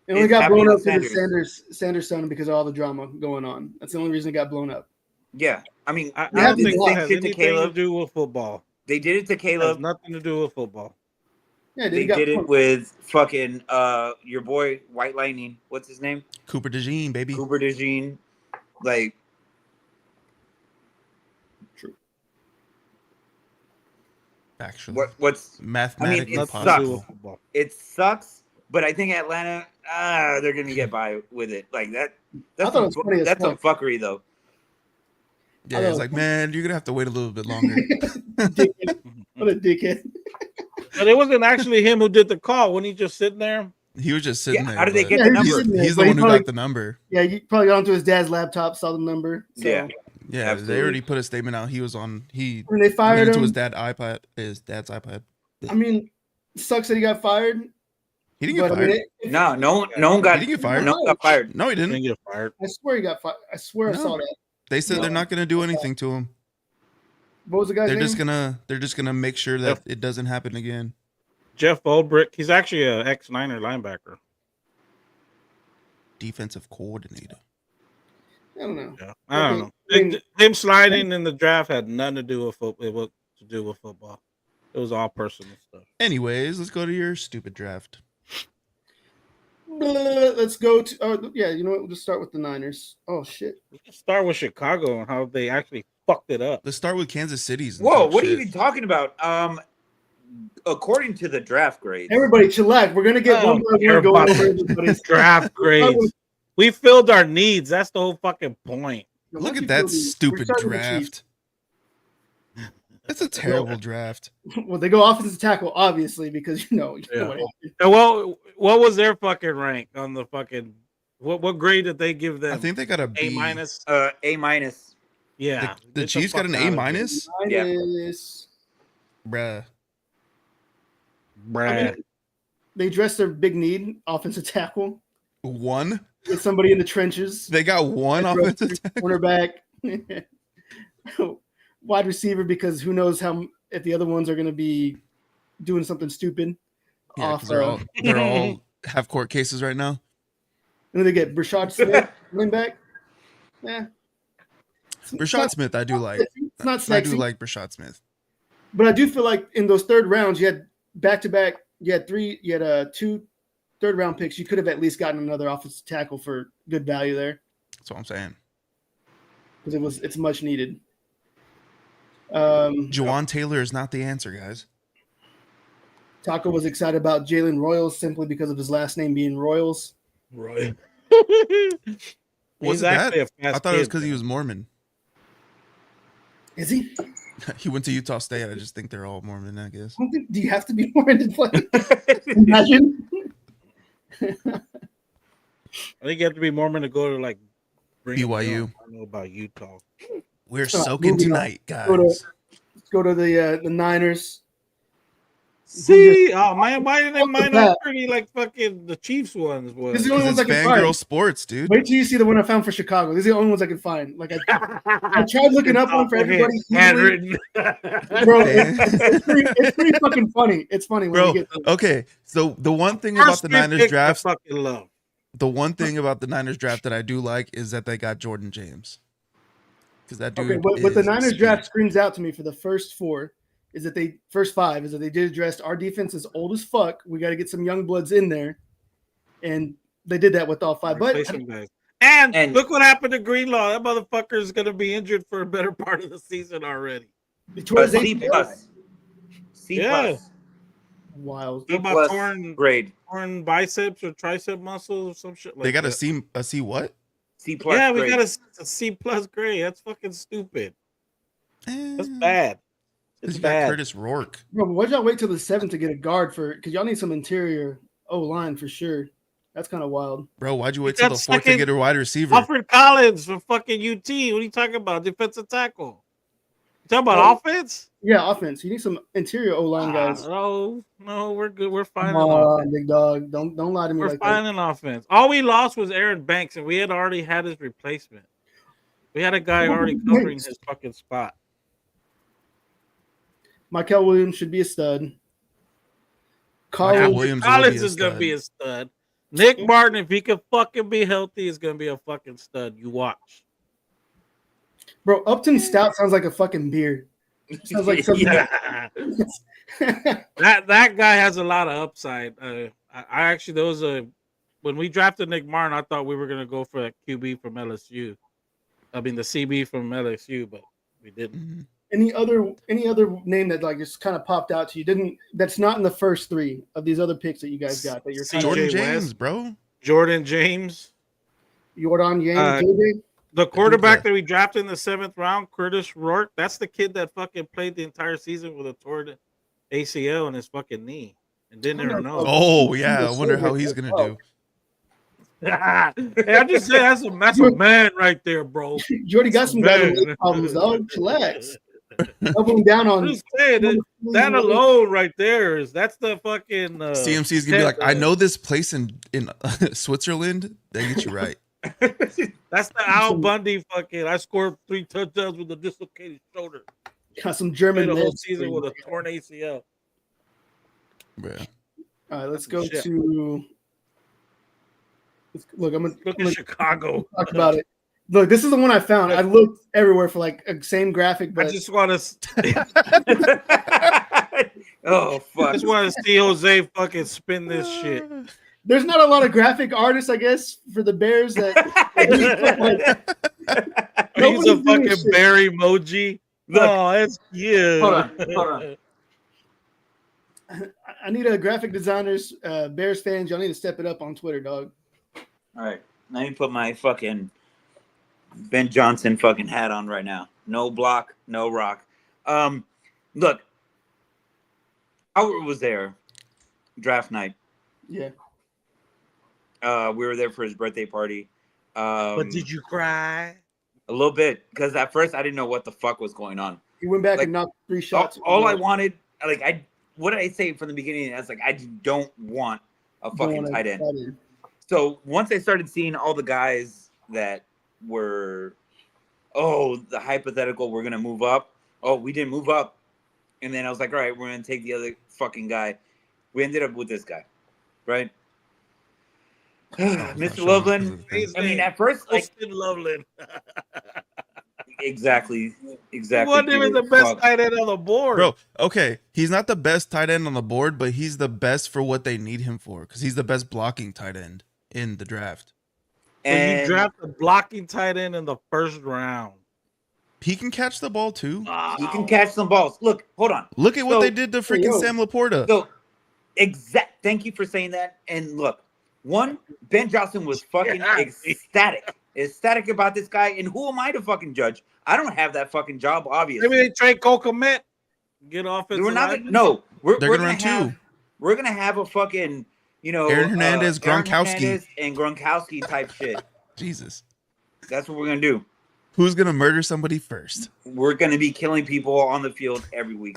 It only It's got blown happening up with because of Sanders' son because of all the drama going on. That's the only reason it got blown up. Yeah, I mean, I They don't have think to it block has shit to anything to Caleb. do with football. They did it to It has Caleb. nothing to do with football. Yeah, They got did it blown. with fucking your boy White Lightning. What's his name? Cooper DeJean, baby. Cooper DeJean. Like, Actually. what's Mathematically it Nothing to sucks. do possible. with football. it sucks, but I think Atlanta, they're gonna get by with it. Like that. I thought it was funny as That's some fuck. fuckery though. Yeah, I it's don't- like, man, you're gonna have to wait a little bit longer. Dickhead. What a dickhead. But it wasn't actually him who did the call. When he just sitting there, He was just sitting Yeah, there. how did they but get Yeah, the he was number? sitting there, He's but the he one who probably- got the number. Yeah, you probably got onto his dad's laptop, saw the number. So. Yeah. Yeah, Absolutely. they already put a statement out. He was on. He When they went fired into him, his dad's iPad. I mean, sucks that he got fired. He didn't get But I fired. mean, No one got. He didn't get fired. No one got fired. No, he he didn't. didn't get fired. I swear he got fired. I swear I No. saw that. They said No. they're not going to do anything to him. What was the guy's They're name? just gonna make sure that it doesn't happen again. Jeff Ulbrich, he's actually an ex-Niner linebacker. Defensive coordinator. I don't know. Yeah, I don't know. I mean- Him sliding in the draft had nothing to do with football. It was all personal stuff. Anyways, let's go to your stupid draft. Let's go to. Oh, yeah, you know what? We'll just start with the Niners. Oh shit! We can start with Chicago and how they actually fucked it up. Let's start with Kansas City's. and Whoa, talk what are you shit. even talking about? According to the draft grades, Everybody, chillax. We're gonna get one by one you're going about- over everybody's Draft grades. We filled our needs. That's the whole fucking point. Look at that stupid draft. That's a terrible draft. Well, they go offensive tackle, obviously, because you know Yeah. what happened. And what was their fucking rank on the fucking? What grade did they give them? I think they got a B. A minus. A minus. Yeah, The Get Chiefs got fuck an out A of minus, Yeah. Minus. bruh. here. I Bruh. mean, they addressed their big need, offensive tackle, One. with somebody in the trenches. They got one offensive tackle. Cornerback, wide receiver, because who knows if the other ones are going to be doing something stupid. Yeah, off, because they're all have court cases right now. and then they get Brashad Smith, running back. Yeah, Brashad Smith, I do like. It's not I sexy, do like Brashad Smith. but I do feel like in those third rounds, you had back to back. You had two third round picks. You could have at least gotten another offensive tackle for good value there, That's what I'm saying. because it's much needed. Juwan Taylor is not the answer, guys. Taco was excited about Jalen Royals simply because of his last name being Royals. Right. Was He's it that? actually a fast I thought it was kid, because he though. was Mormon. Is he? He went to Utah State. I just think they're all Mormon, I guess. I don't think, do you have to be Mormon to play? Imagine. I think you have to be Mormon to go to like Brigham BYU. Young. I don't know about Utah. We're So, soaking moving on. tonight, guys. Let's go to the Niners. See, oh man, why didn't Off the mine bat. are pretty like fucking the Chiefs ones This was? is the only Because ones it's I can find. fangirl sports, dude. Wait till you see the one I found for Chicago. These are the only ones I can find. Like I tried looking up one for everybody. Handwritten. Bro, it's pretty fucking funny. It's funny when Bro, you get to it. okay. So the one thing about the Niners draft, fucking love. the one thing about the Niners draft that I do like is that they got Jordan James. Because that dude. Okay, what the is Niners speed. draft screams out to me for the first five is that they did address our defense is old as fuck. We got to get some young bloods in there, and they did that with all five. But Replace some guys. And look what happened to Greenlaw. That motherfucker is going to be injured for a better part of the season already. C plus. C plus. Wild. C About plus torn- grade. Torn biceps or tricep muscles or some shit like They got that. a C what? C plus. Yeah, we grade. got a C plus grade. That's fucking stupid. That's Eh, bad. Because It's you got bad. Curtis Rourke. Bro, why'd y'all wait till the 7th to get a guard for? Because y'all need some interior O line for sure. That's kind of wild. Bro, why'd you wait You till got the 4th to second- get a wide receiver? Alfred Collins from fucking UT. What are you talking about? Defensive tackle. You talking about offense? Yeah, offense. You need some interior O line guys. No, we're good. We're fine Come in on, offense. big dog. Don't lie to me We're like fine that. in offense. All we lost was Aaron Banks, and we had already had his replacement. We had a guy already covering his fucking spot. Michael Williams should be a stud. Michael Collins, Williams will Collins be a is gonna stud. be a stud. Nick Martin, if he can fucking be healthy, is gonna be a fucking stud. You watch. bro, Upton Stout sounds like a fucking beer. Sounds like something. Yeah. that guy has a lot of upside. I actually there was a when we drafted Nick Martin, I thought we were gonna go for that QB from LSU. I mean the CB from LSU, but we didn't. Mhm. Any other name that like just kind of popped out to you? That's not in the first three of these other picks that you guys got that you're kind Jordan of CJ James, West. bro. Jordan James, Jordan James, JJ. the quarterback that- that we drafted in the 7th round, Curtis Rourke. That's the kid that fucking played the entire season with a torn ACL in his fucking knee and didn't even know. Oh, yeah. I wonder how he's going to do. Hey, I just say that's a man right there, bro. You already got some guys with Man. leg problems, dog. Relax. Doubling down on I'm just saying that alone right there that's the fucking CMC is going to be like, I know this place in Switzerland. They get you right. That's the Al Bundy fucking. I scored 3 touchdowns with a dislocated shoulder. got some German Played the whole meds. season with a torn ACL. Yeah. All right, let's go Shit. to. Look, I'm gonna Look at Chicago. talk about it. Look, this is the one I found. I looked everywhere for like a same graphic, I but just want to. Oh I fuck! just want to see Jose fucking spin this shit. there's not a lot of graphic artists, I guess, for the Bears that. He's a Nobody's doing fucking shit. bear emoji. Look. Oh, that's cute. Hold on. I need a graphic designers, Bears fans. Y'all need to step it up on Twitter, dog. All right, let me put my fucking Ben Johnson fucking hat on right now. No block, no rock. Look, Howard was there, draft night. Yeah. We were there for his birthday party. But did you cry? A little bit, because at first I didn't know what the fuck was going on. He went back Like, and knocked 3 shots. All I wanted, what did I say from the beginning? I was like, I don't want a fucking tight end. So once I started seeing all the guys that were, the hypothetical, we're gonna move up. Oh, we didn't move up, and then I was like, all right, we're gonna take the other fucking guy. We ended up with this guy, right? Mr. Loveland. I mean, at first, like, Austin Loveland. exactly. He wasn't even dude. the best Fuck. tight end on the board. Bro, okay. He's not the best tight end on the board, but he's the best for what they need him for because he's the best blocking tight end in the draft. And you And draft a blocking tight end in the 1st round. He can catch the ball too. he can catch some balls. Look, hold on. Look at what So- they did to freaking Yo. Sam Laporta. So, thank you for saying that. And look, Ben Johnson was fucking Yeah. ecstatic. ecstatic about this guy. And who am I to fucking judge? I don't have that fucking job, obviously. Maybe they trade Kokomet, get offensive We're not lineman. no. They're We're gonna run two. We're gonna have a fucking Aaron Hernandez, Aaron Gronkowski. Hernandez and Gronkowski type shit. Jesus. That's what we're gonna do. Who's gonna murder somebody first? We're gonna be killing people on the field every week.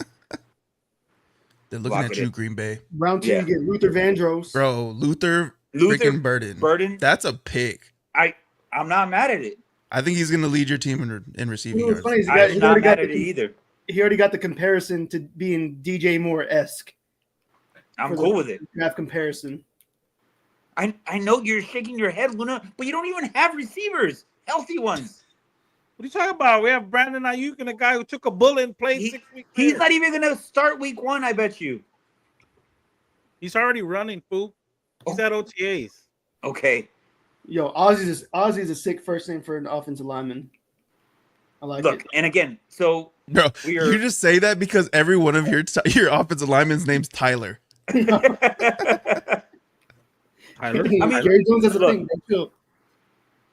They're looking Lock at it you, in. Green Bay. Round 2, Yeah. you get Luther Vandross. Bro, Luther freaking Burden. Burden. That's a pick. I'm not mad at it. I think he's gonna lead your team in receiving You know what's yards. funny is I'm not mad at it the, either. he already got the comparison to being DJ Moore-esque. I'm for the cool with it. Draft comparison. I know you're shaking your head, Luna, but you don't even have receivers, healthy ones. What are you talking about? We have Brandon Ayuk and a guy who took a bullet and played 6 weeks. He's not even gonna start week 1, I bet you. He's already running, fool. He's at OTAs. Okay. Yo, Ozzy's a sick first name for an offensive lineman. I like Look, it. and again, so Bro, we are you just say that because every one of your offensive lineman's name's Tyler. Tyler. I mean, Jerry Jones has a look. thing. Bro, chill.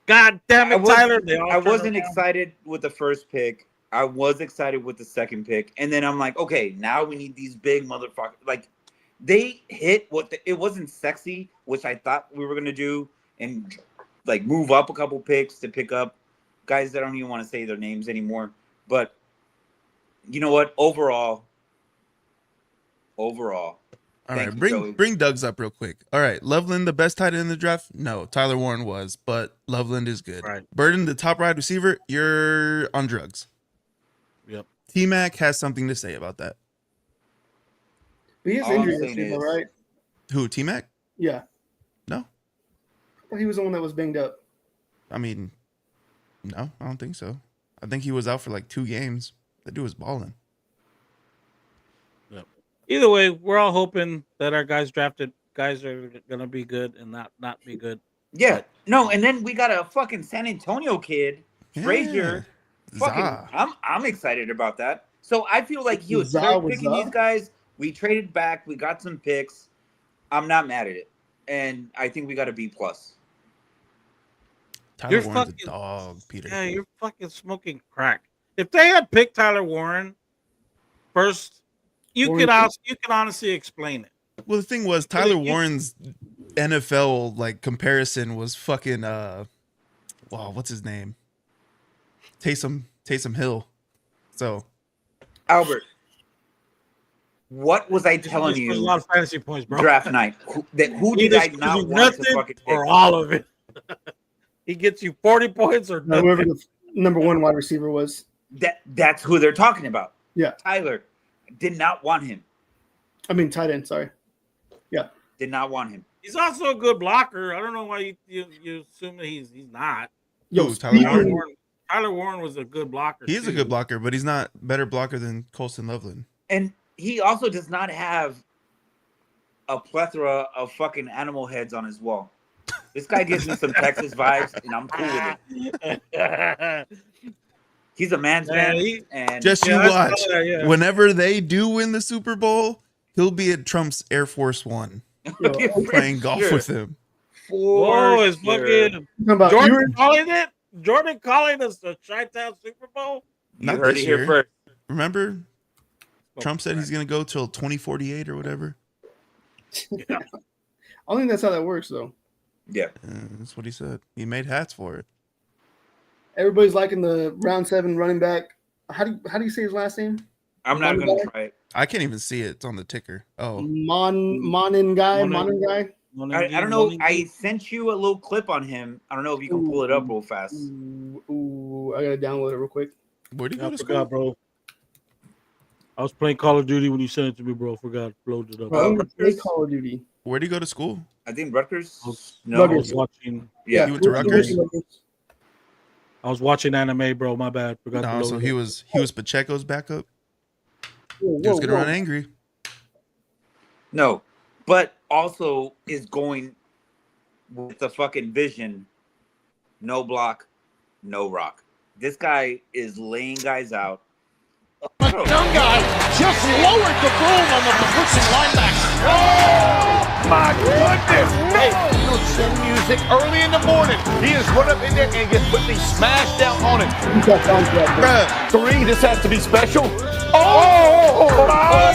God damn it, Tyler. I wasn't excited with the first pick. I was excited with the second pick. And then I'm like, okay, now we need these big motherfuckers. Like, they hit it wasn't sexy, which I thought we were going to do, and like move up a couple picks to pick up guys that I don't even want to say their names anymore. But you know what? Overall. All Thank right, you, Joey. bring Doug's up real quick. All right, Loveland, the best tight end in the draft? No, Tyler Warren was, but Loveland is good. Right. Burden, the top wide receiver, you're on drugs. Yep. T-Mac has something to say about that. But he has All I'm injury saying history, though, is- right? Who, T-Mac? Yeah. No. I thought he was the one that was banged up. I mean, no, I don't think so. I think he was out for like 2 games. That dude was balling. Either way, we're all hoping that our drafted guys are gonna be good and not be good. Yeah. No, and then we got a fucking San Antonio kid, Frazier. Zah. I'm excited about that. So I feel like he was Zah was picking these guys. We traded back. We got some picks. I'm not mad at it. And I think we got a B+. Tyler You're Warren's fucking- a dog, Peter. Yeah, you're fucking smoking crack. If they had picked Tyler Warren first, you Warren- can honestly explain it. Well, the thing was, Tyler Warren's NFL like comparison was fucking wow, what's his name? Taysom Hill. So Albert, what was I telling There's a you lot of fantasy points, bro. draft night? Who did Either I gives not you want to nothing fucking or pick? all of it. He gets you 40 points or nothing. Whoever the number 1 wide receiver was. That's who they're talking about. Yeah. Tyler did not want him. I mean, tight end, sorry. Did not want him. He's also a good blocker. I don't know why you assume that he's not. Yo, Who, Tyler speaking- Warren? Tyler Warren was a good blocker. He is a too. good blocker, but he's not better blocker than Colston Loveland. And he also does not have a plethora of fucking animal heads on his wall. This guy gives me some Texas vibes, and I'm cool with it. He's a man's man. And Just you I watch. saw that, yeah. Whenever they do win the Super Bowl, he'll be at Trump's Air Force One For playing golf sure. with him. Whoa, it's sure. fucking Talking about Jordan calling it? Jordan calling us the Chi-Town Super Bowl? You Not heard this it here year. first. Remember, Trump said he's going to go till 2048 or whatever. I don't think that's how that works, though. Yeah. That's what he said. He made hats for it. Everybody's liking the round 7 running back. How do you say his last name? I'm not going to try it. I can't even see it. It's on the ticker. Oh, Monin guy. I don't know. I sent you a little clip on him. I don't know if you can pull it up real fast. Ooh, I gotta download it real quick. where'd he go I to school? forgot, bro. I was playing Call of Duty when you sent it to me, bro. Forgot. Loaded it up. Bro, I don't play Rutgers? Call of Duty. Where'd he go to school? I think Rutgers. I No. was Rutgers. watching. Yeah. He went to Rutgers? I was watching anime, bro. My bad. Forgot. to No, load so it he up. was Pacheco's backup. Whoa, He was gonna whoa. run angry. No, but also is going with the fucking vision. No block, no rock. This guy is laying guys out. Young guy just lowered the boom on the pushing linebacker. Oh, my goodness. Hey, you know, 7 years music early in the morning. He is run up in there and gets quickly smashed down on it. Bruh, 3, this has to be special. Oh my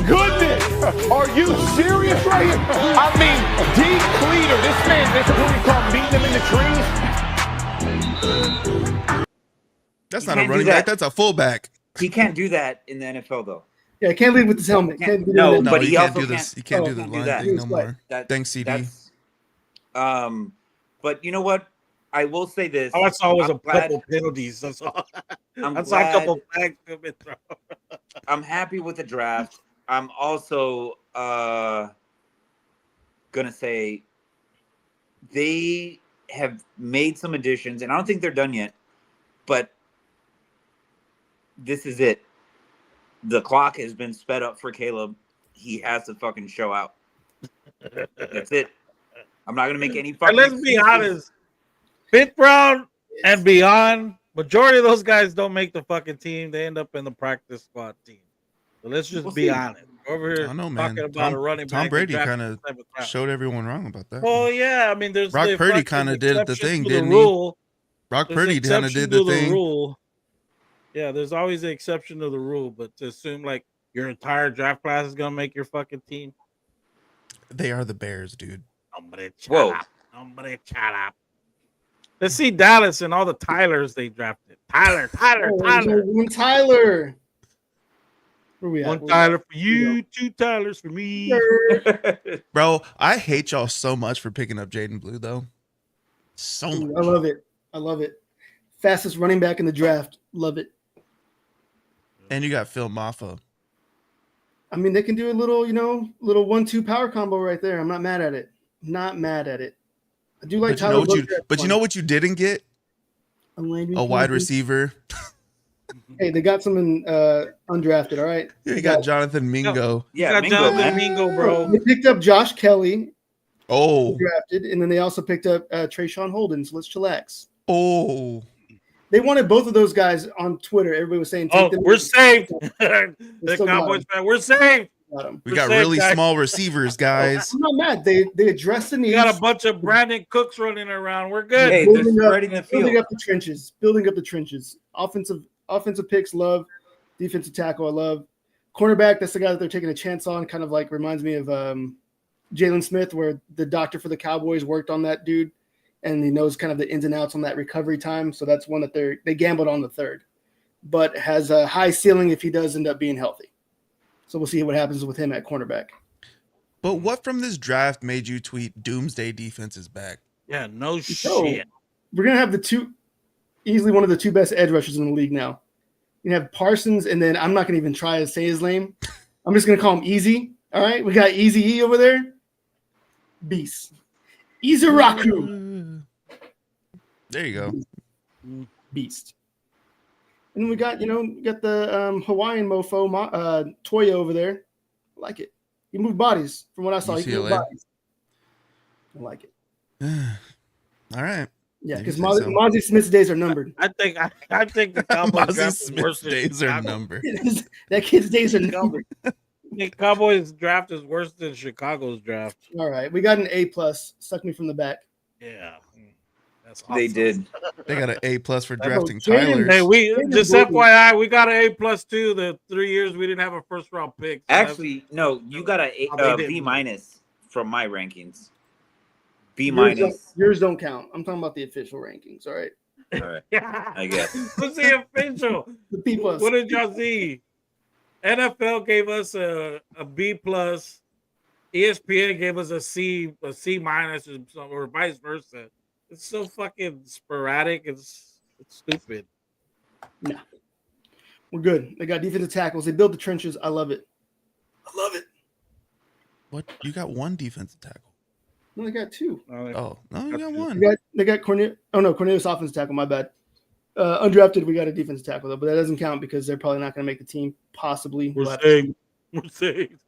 goodness! Are you serious right here? I mean, deep cleaner. This man, this is what we call beating him in the trees. That's not a can't do running that. back. That's a fullback. He can't do that in the NFL though. Yeah, can't leave with his helmet. Can't do No, that. No, but he he can't also do this. can't- He can't oh, do the can't do line that. thing no more. That, Thanks, CD. That's, but you know what? I will say this. All I saw was I'm a glad- couple penalties. That's all. I'm I saw a glad- couple flags come in. I'm happy with the draft. I'm also gonna say they have made some additions, and I don't think they're done yet. But this is it. The clock has been sped up for Caleb. He has to fucking show out. That's it. I'm not gonna make any fucking. And let's be excuses. honest. 5th round and beyond, majority of those guys don't make the fucking team. They end up in the practice squad team. So let's just We'll be see. honest. Over here I don't know, man. talking about a running back. Tom Brady drafted kind in of the 7th round. showed everyone wrong about that. Well, yeah, I mean, there's Brock the Purdy fucking kinda did the exception thing, to didn't the he? rule. Brock There's Purdy an kind of exception did to the thing. rule. Yeah, there's always an exception to the rule, but to assume like your entire draft class is gonna make your fucking team. They are the Bears, dude. Hombre, shut Whoa. up. Hombre, shut up. Let's see Dallas and all the Tylers they drafted. Tyler. One Tyler. Where we at? One Where we Tyler at? for you, 2 Tylers for me. Bro, I hate y'all so much for picking up Jaden Blue, though. So Ooh, much. I love it. I love it. Fastest running back in the draft. Love it. And you got Phil Maffa. I mean, they can do a little, little 1-2 power combo right there. I'm not mad at it. Not mad at it. I do like But you Tyler. know what you, Bookert. but you know what you didn't get? A wide receiver. Hey, they got some undrafted. All right. You got Jonathan Mingo. Yeah, got Mingo, Jonathan man. Mingo, bro. They picked up Josh Kelly, Oh, drafted, and then they also picked up Trayshawn Holden. So let's chillax. oh. They wanted both of those guys on Twitter. Everybody was saying, Oh, them. we're safe. The still got Cowboys him. fan, we're safe. Got 'em. We We're got safe, really guys. small receivers, guys. I'm not mad. They addressed the We needs. got a bunch of Brandon Cooks running around. We're good. Hey, they're Building up- spreading the Building field. up the trenches. Building up the trenches. Offensive picks, love. Defensive tackle, I love. Cornerback, that's the guy that they're taking a chance on. Kind of like reminds me of Jalen Smith, where the doctor for the Cowboys worked on that dude, and he knows kind of the ins and outs on that recovery time. So that's one that they gambled on the third, but has a high ceiling if he does end up being healthy. So we'll see what happens with him at cornerback. But what from this draft made you tweet Doomsday defense is back? Yeah, no So, shit. we're gonna have easily one of the 2 best edge rushers in the league now. You have Parsons, and then I'm not gonna even try to say his name. I'm just gonna call him Easy. All right, we got Easy E over there. Beast. Izaraku. There you go. Beast. And we got the Hawaiian mofo Toya over there. I like it. He moved bodies from what I saw. He can move UCLA. bodies. I like it. All right. Yeah, You because say so. Mozzie Smith's days are numbered. I think the Cowboys Mozzie draft is worse Smith's than days are Chicago. numbered. That kid's days are numbered. I think Cowboys draft is worse than Chicago's draft. All right, we got an A+. Suck me from the back. Yeah, that's awesome. They did. They got an A+ for How drafting about Jaden? Tyler. Hey, we Jaden just Blue. FYI, we got an A+ too. The 3 years we didn't have a first round pick. So Actually, no, you got a Oh, they B did. minus from my rankings. B Yours don't- minus. Yours don't count. I'm talking about the official rankings. All right, All right, that's I guess. what's the official? the B+. What did y'all see? NFL gave us a B+. ESPN gave us a C minus, or vice versa. It's so fucking sporadic. It's stupid. We're good. They got defensive tackles. They build the trenches. I love it. I love it. What? You got one defensive tackle. No, they got 2. Oh, no, you got one. They got Cornelius. Oh no, Cornelius offensive tackle. My bad. Undrafted, we got a defensive tackle though, but that doesn't count because they're probably not going to make the team. Possibly. We're We'll have to see. saying. We're saying.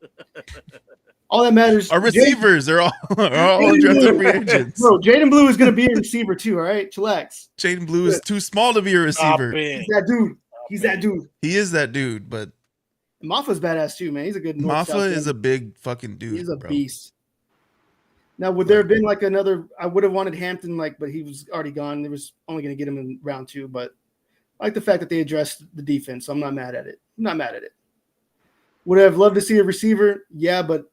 All that matters. Our receivers are all undrafted free agents. Bro, Jaden Blue is going to be a receiver too. All right, chillax. Jaden Blue is too small to be a receiver. He's that dude. He's that dude. He is that dude, but Maffa's badass too, man. He's a good. Maffa is a big fucking dude. He's a bro. beast. Now, would there have been like another? I would have wanted Hampton, but he was already gone. There was only going to get him in round 2, but I like the fact that they addressed the defense. So I'm not mad at it. Would I have loved to see a receiver? Yeah, but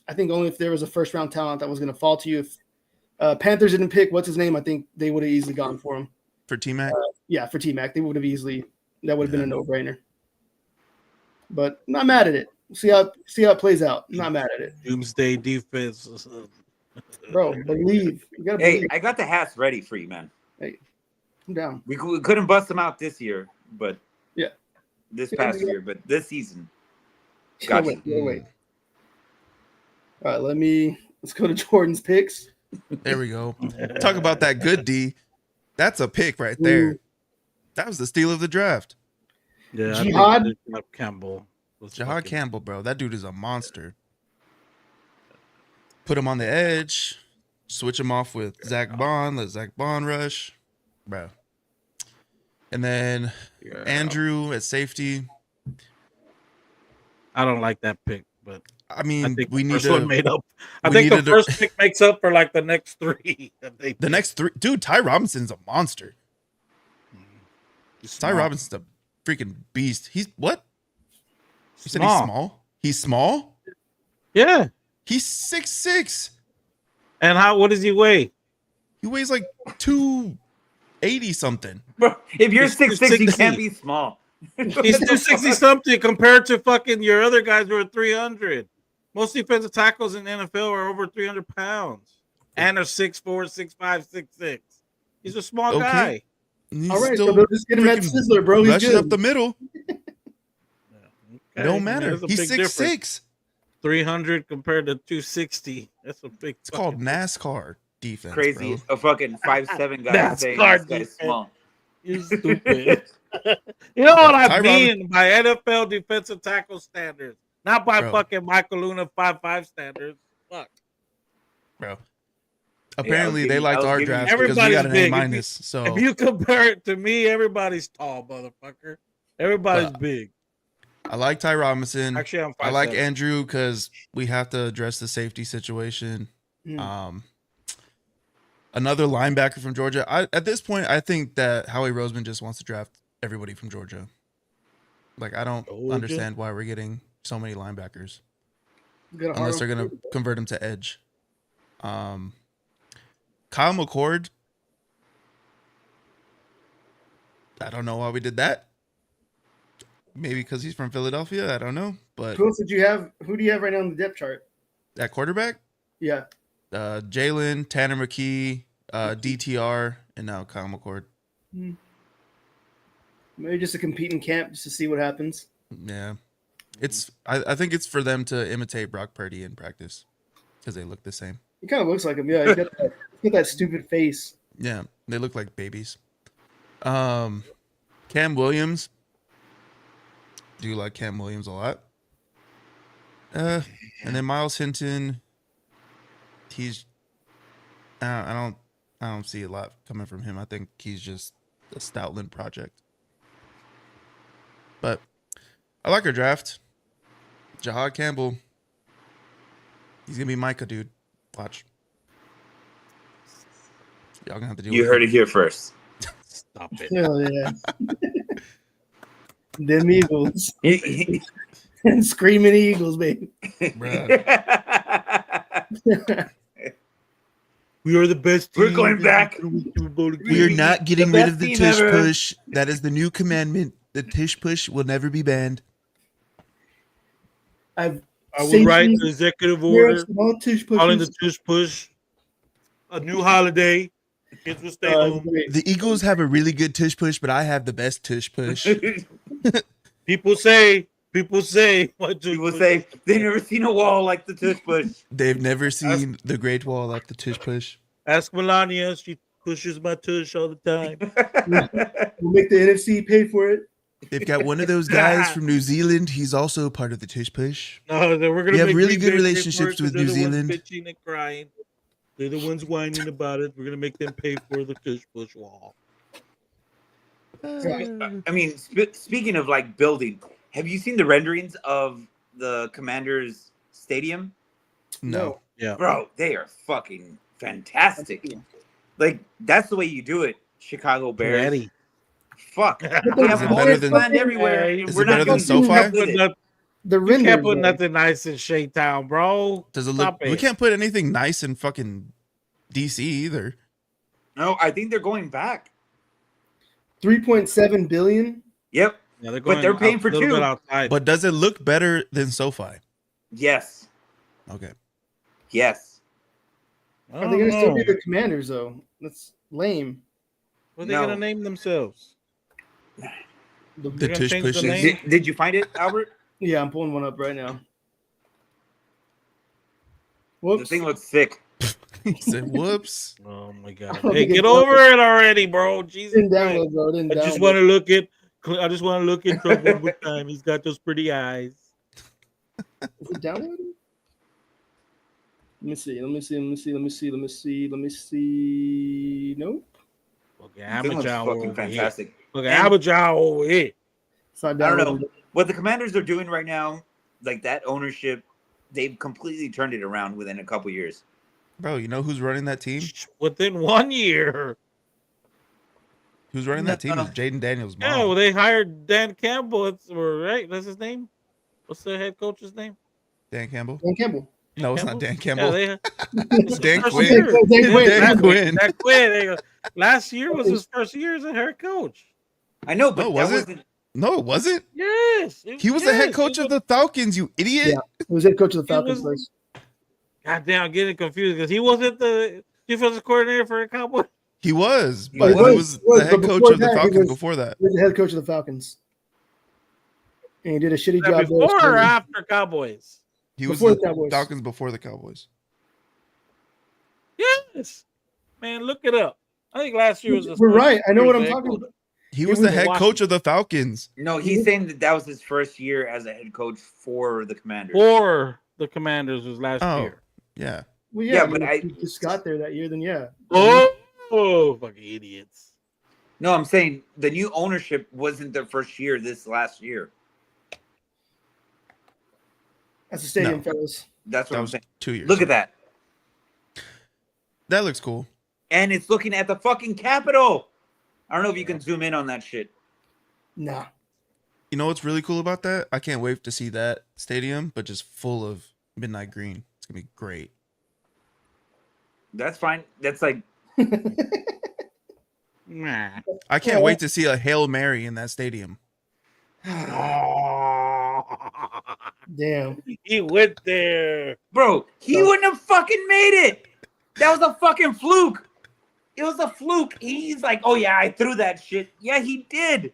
I think only if there was a first round talent that was going to fall to you. If Panthers didn't pick what's his name, I think they would have easily gone for him. For T-Mac? Yeah, for T-Mac, they would have easily. That would have been a no-brainer. But I'm not mad at it. See how it plays out. I'm not mad at it. Doomsday defense. Bro, believe. You gotta Hey, believe. I got the hats ready for you, man. Hey, I'm down. We couldn't bust them out this year, but Yeah. this past year, but this season. Can't Gotcha. wait. All right, let's go to Jordan's picks. There we go. Talk about that good D. That's a pick right there. Ooh. That was the steal of the draft. Yeah, Jihad? I think Campbell. Jihad Campbell, bro. That dude is a monster. Put him on the edge. Switch him off with Zach Bond. Let Zach Bond rush. Bro. And then Andrew at safety. I don't like that pick, but I mean, I think we the need first to. one made up. I we think the needed to- first pick makes up for like the next 3. The next 3. Dude, Ty Robinson's a monster. Ty Robinson's a freaking beast. He's what? You said he's small? He's small? Yeah. He's 6'6". And what does he weigh? He weighs like 280 something. Bro, if you're He's 6'6", you 6'6". can't be small. He's 260 something compared to fucking your other guys who are 300. Most defensive tackles in the NFL are over 300 pounds and are 6'4", 6'5", 6'6". He's a small guy. He's All right, still so they'll just get him that freaking sizzler, bro. He's rushing good. up the middle. Okay, Don't matter. there's a He's big 6'6". 300 compared to 260. That's a big. It's called NASCAR defense. Crazy. Bro. A fucking 5'7" guy That's saying guard this guy's defense. small. You're stupid. You know what I Ty mean by NFL defensive tackle standards, not by Bro. fucking Michael Luna 5'5" standards. Fuck. Bro. Apparently, giving- they liked I was our giving- draft because we Everybody's got an big. A-. So If you compare it to me, everybody's tall, motherfucker. Everybody's big. I like Ty Robinson. Actually, I'm 5'7". I like Andrew because we have to address the safety situation. Mm. Another linebacker from Georgia. At this point, I think that Howie Roseman just wants to draft everybody from Georgia. Like, I don't understand why we're getting so many linebackers unless they're going to convert them to edge. Kyle McCord. I don't know why we did that. Maybe because he's from Philadelphia. I don't know. But Who else did you have? Who do you have right now on the depth chart? at quarterback, Yeah. Jalen, Tanner McKee, DTR, and now Kyle McCord. Maybe just a competing camp just to see what happens. Yeah. I think it's for them to imitate Brock Purdy in practice because they look the same. He kind of looks like him. Yeah, he's got that stupid face. Yeah, they look like babies. Cam Williams. Do like Cam Williams a lot. And then Miles Hinton. He's I don't see a lot coming from him. I think he's just a Stoutland project. But I like our draft. Jihad Campbell. He's gonna be Micah, dude. Watch. Y'all gonna have to do. You heard it here first. Stop it. Hell yeah. Them Eagles. And screaming Eagles, baby. We are the best team. We're going back. We are not getting The rid best of the team tush ever. push. That is the new commandment. The tush push will never be banned. I will write the executive order calling the tush push a new holiday. Kids will stay home. The Eagles have a really good tush push, but I have the best tush push. People say People say they've never seen a wall like the tush push. They've never seen the Great Wall like the tush push. Ask Melania. She pushes my tush all the time. We'll make the NFC pay for it. They've got one of those guys from New Zealand. He's also part of the tush push. No, we're gonna. We have make really Green good Bay pay relationships for it 'cause with New they're the ones Zealand. bitching and crying. They're the ones whining about it. We're gonna make them pay for the tush push wall. I mean, speaking of like building, have you seen the renderings of the Commanders stadium? No. Yeah. Bro, they are fucking fantastic. Like, that's the way you do it, Chicago Bears. Ready. Fuck. Is We have it home better games than- planned everywhere. Is And it we're better not than gonna SoFi? keep up with it. The You renders. can't put though. nothing nice in Shea Town, bro. Does it Stop look? We can't put anything nice in fucking DC either. No, I think they're going back. 3.7 billion. Yep. Yeah, they're But they're going paying for a little two. bit outside. But does it look better than SoFi? Yes. Okay. Yes. I Are don't they going to still know. be the Commanders though? That's lame. What are they No. gonna name themselves? The They're gonna tush change the pushes. name? Did you find it, Albert? Yeah, I'm pulling one up right now. The Whoops. thing looks sick. He said, "Whoops." Oh my god! I don't Hey, think get it's over worth it already, bro. Jesus Didn't Christ. download, bro. Didn't I just download. want to look at. I just want to look at Trump one more time. He's got those pretty eyes. Is it downloading? Let me see. Let me see. Let me see. Let me see. Let me see. Let me see. Nope. Okay, The thing looks Amateur fucking over here. fantastic. Okay, And- Amateur over here. It's not I don't downloading. know. What the Commanders are doing right now, like that ownership, they've completely turned it around within a couple years. Bro, you know who's running that team? Within 1 year. Who's running that team is Jaden Daniels' mom. Yeah, well, they hired Dan Campbell. Right? That's his name. What's the head coach's name? Dan Campbell? Dan Campbell. No, it's not Dan Campbell. Yeah, Dan first Quinn. year. Dan Quinn. Dan Quinn. Dan Quinn. There you go. Last year was his first year as a head coach. I know, but No, that was it? wasn't. No, it wasn't. Yes. He was the head coach of the Falcons, you idiot. Yeah. He was head coach of the He Falcons was- first. God damn, I'm getting confused because he wasn't the defensive coordinator for the Cowboys. He was, He but he was, was but the head before coach of the that, he Falcons was- before that. He was the head coach of the Falcons. And he did a shitty job there. Before or after Cowboys? He was Before the the Cowboys. Falcons before the Cowboys. Yes. Man, look it up. I think last year was his We're first right. I know year what as I'm head talking coach. about. He was the was head Washington. coach of the Falcons. No, he's saying that was his first year as a head coach for the Commanders. For the Commanders was last Oh. year. Yeah. Well, Yeah, yeah, but if I- you just got there that year, then yeah. Oh, fucking idiots. No, I'm saying the new ownership wasn't their first year this last year. That's the stadium, No. fellas. That's what That I'm was saying. 2 years. Look at that. That looks cool. And it's looking at the fucking Capitol. I don't know if you can zoom in on that shit. Nah. You know what's really cool about that? I can't wait to see that stadium, but just full of midnight green. It's gonna be great. That's fine. That's like, Nah. I can't wait to see a Hail Mary in that stadium. Damn. He went there. bro, he wouldn't have fucking made it. That was a fucking fluke. It was a fluke. He's like, oh yeah, I threw that shit. Yeah, he did.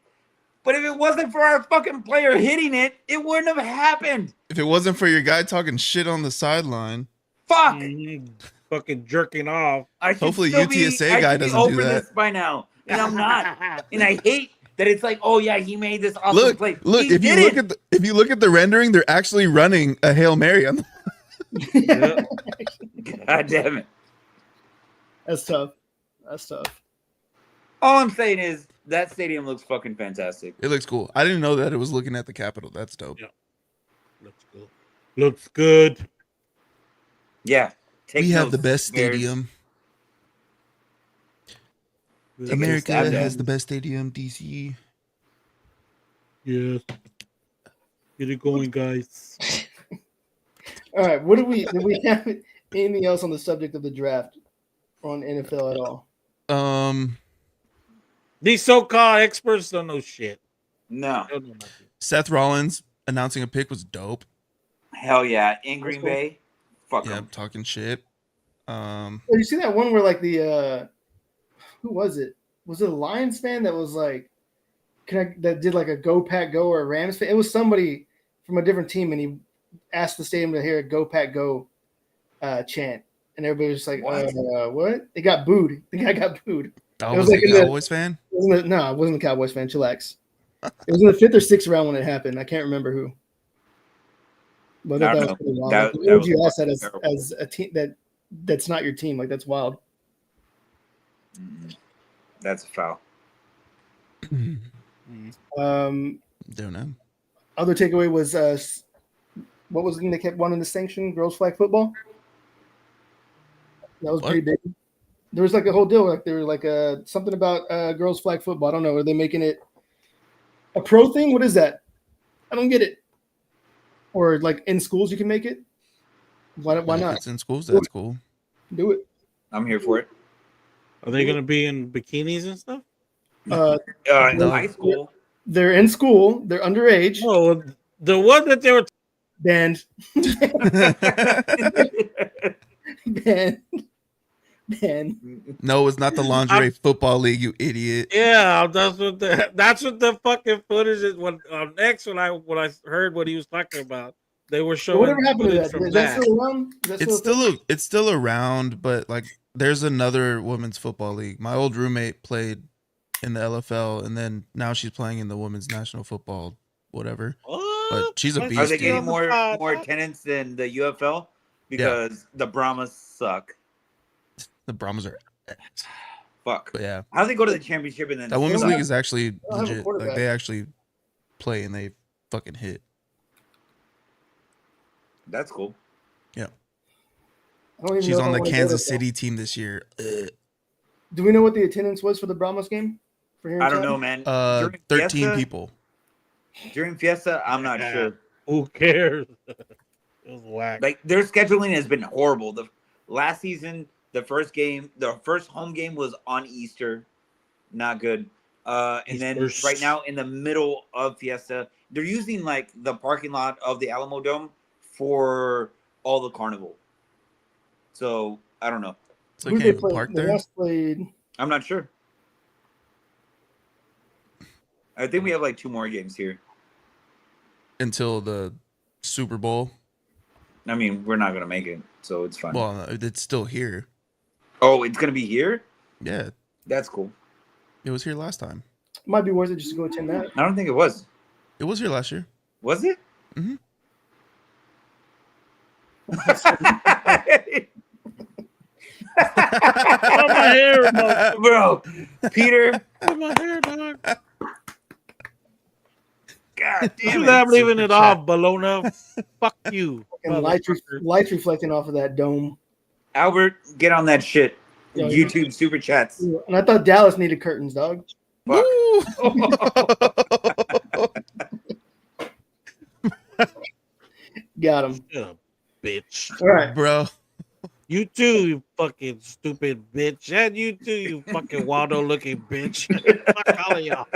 But if it wasn't for our fucking player hitting it, it wouldn't have happened. If it wasn't for your guy talking shit on the sideline, Fuck. Mhm. Fucking jerking off. I should Hopefully still be- UTSA I guy should be doesn't do over that. this by now, and I'm not. And I hate that it's like, oh yeah, he made this awesome look, play. look. He If you didn't. look at the rendering, they're actually running a Hail Mary on. Yep. God damn it. That's tough. That's tough. All I'm saying is that stadium looks fucking fantastic. It looks cool. I didn't know that it was looking at the Capitol. That's dope. Yeah. Looks good. Looks good. Yeah. Take We have notes, the best Bears. stadium. Take a America stab at has it. the best stadium. DC. Yes. Get it going, guys. All right. What do we have anything else on the subject of the draft on NFL at all? These so-called experts don't know shit. No. They don't know nothing. Seth Rollins announcing a pick was dope. Hell yeah. In Green cool. Bay. Fuck Yeah, them. talking shit. Oh, you see that one where like the who was it? Was it a Lions fan that was like that did like a Go Pack Go or a Rams fan? It was somebody from a different team, and he asked the stadium to hear a Go Pack Go chant, and everybody was just like, what? They got booed. The guy got booed. That It was was like a in the- Cowboys fan. No, it wasn't the Cowboys fan. Chillax. It was in the 5th or 6th round when it happened. I can't remember who. But I I thought don't that was pretty know. wild. That- Why that would was you ask that terrible. as a team that's not your team? Like that's wild. That's a foul. Don't know. Other takeaway was what was the thing they kept wanting to sanction? Girls flag football. That was What? pretty big. There was like a whole deal. Like there were like something about girls flag football. I don't know. Are they making it a pro thing? What is that? I don't get it. Or like in schools you can make it. Why If not? it's in schools, that's cool. Do it. I'm here for it. Are they gonna be in bikinis and stuff? In No. high school. They're in school. They're underage. Oh, the one that they were. Banned. Banned. No, it's not the lingerie football league, you idiot. Yeah, that's what the fucking footage is. When on X, when I heard what he was talking about, they were showing. Whatever happened to footage that? from Is that still around? Is that It's still around, but like there's another women's football league. My old roommate played in the LFL, and then now she's playing in the women's national football, whatever. But she's a beast. Are they dude. getting more attendance than the UFL? Because the Brahmas suck. The Brahmas are Fuck. but yeah. How do they go to the championship and then That women's suck? league is actually don't have a legit. Like quarterback. they actually play and they fucking hit. That's cool. Yeah. I don't even She's know on if I the wanna go Kansas to that. City team this year. Do we know what the attendance was for the Brahmas game? For here in I don't town? know, man. 13 Fiesta, people. During Fiesta, I'm not sure. Who cares? It was whack. Like their scheduling has been horrible. The last season, the first home game was on Easter, not good. And then Easter. right now in the middle of Fiesta, they're using like the parking lot of the Alamo Dome for all the carnival. So I don't know. So Who they did can't they even play? park They there. last played. I'm not sure. I think we have like 2 more games here. Until the Super Bowl. I mean, we're not gonna make it, so it's fine. Well, it's still here. Oh, it's gonna be here? Yeah, That's cool. it was here last time. Might be worth it just to go attend that. I don't think it was. It was here last year. Was it? Mhm. Cut my hair, motherfucker. Bro, Peter. Cut my hair, dog. God damn I'm it. not leaving it off, Bologna. Fuck you. And lights reflecting off of that dome. Albert, get on that shit. Yo, YouTube super chats. And I thought Dallas needed curtains, dog. Fuck. Got him. Shut up, bitch. All right. Bro. You too, you fucking stupid bitch. And you too, you fucking Waldo looking bitch. Fuck all of y'all.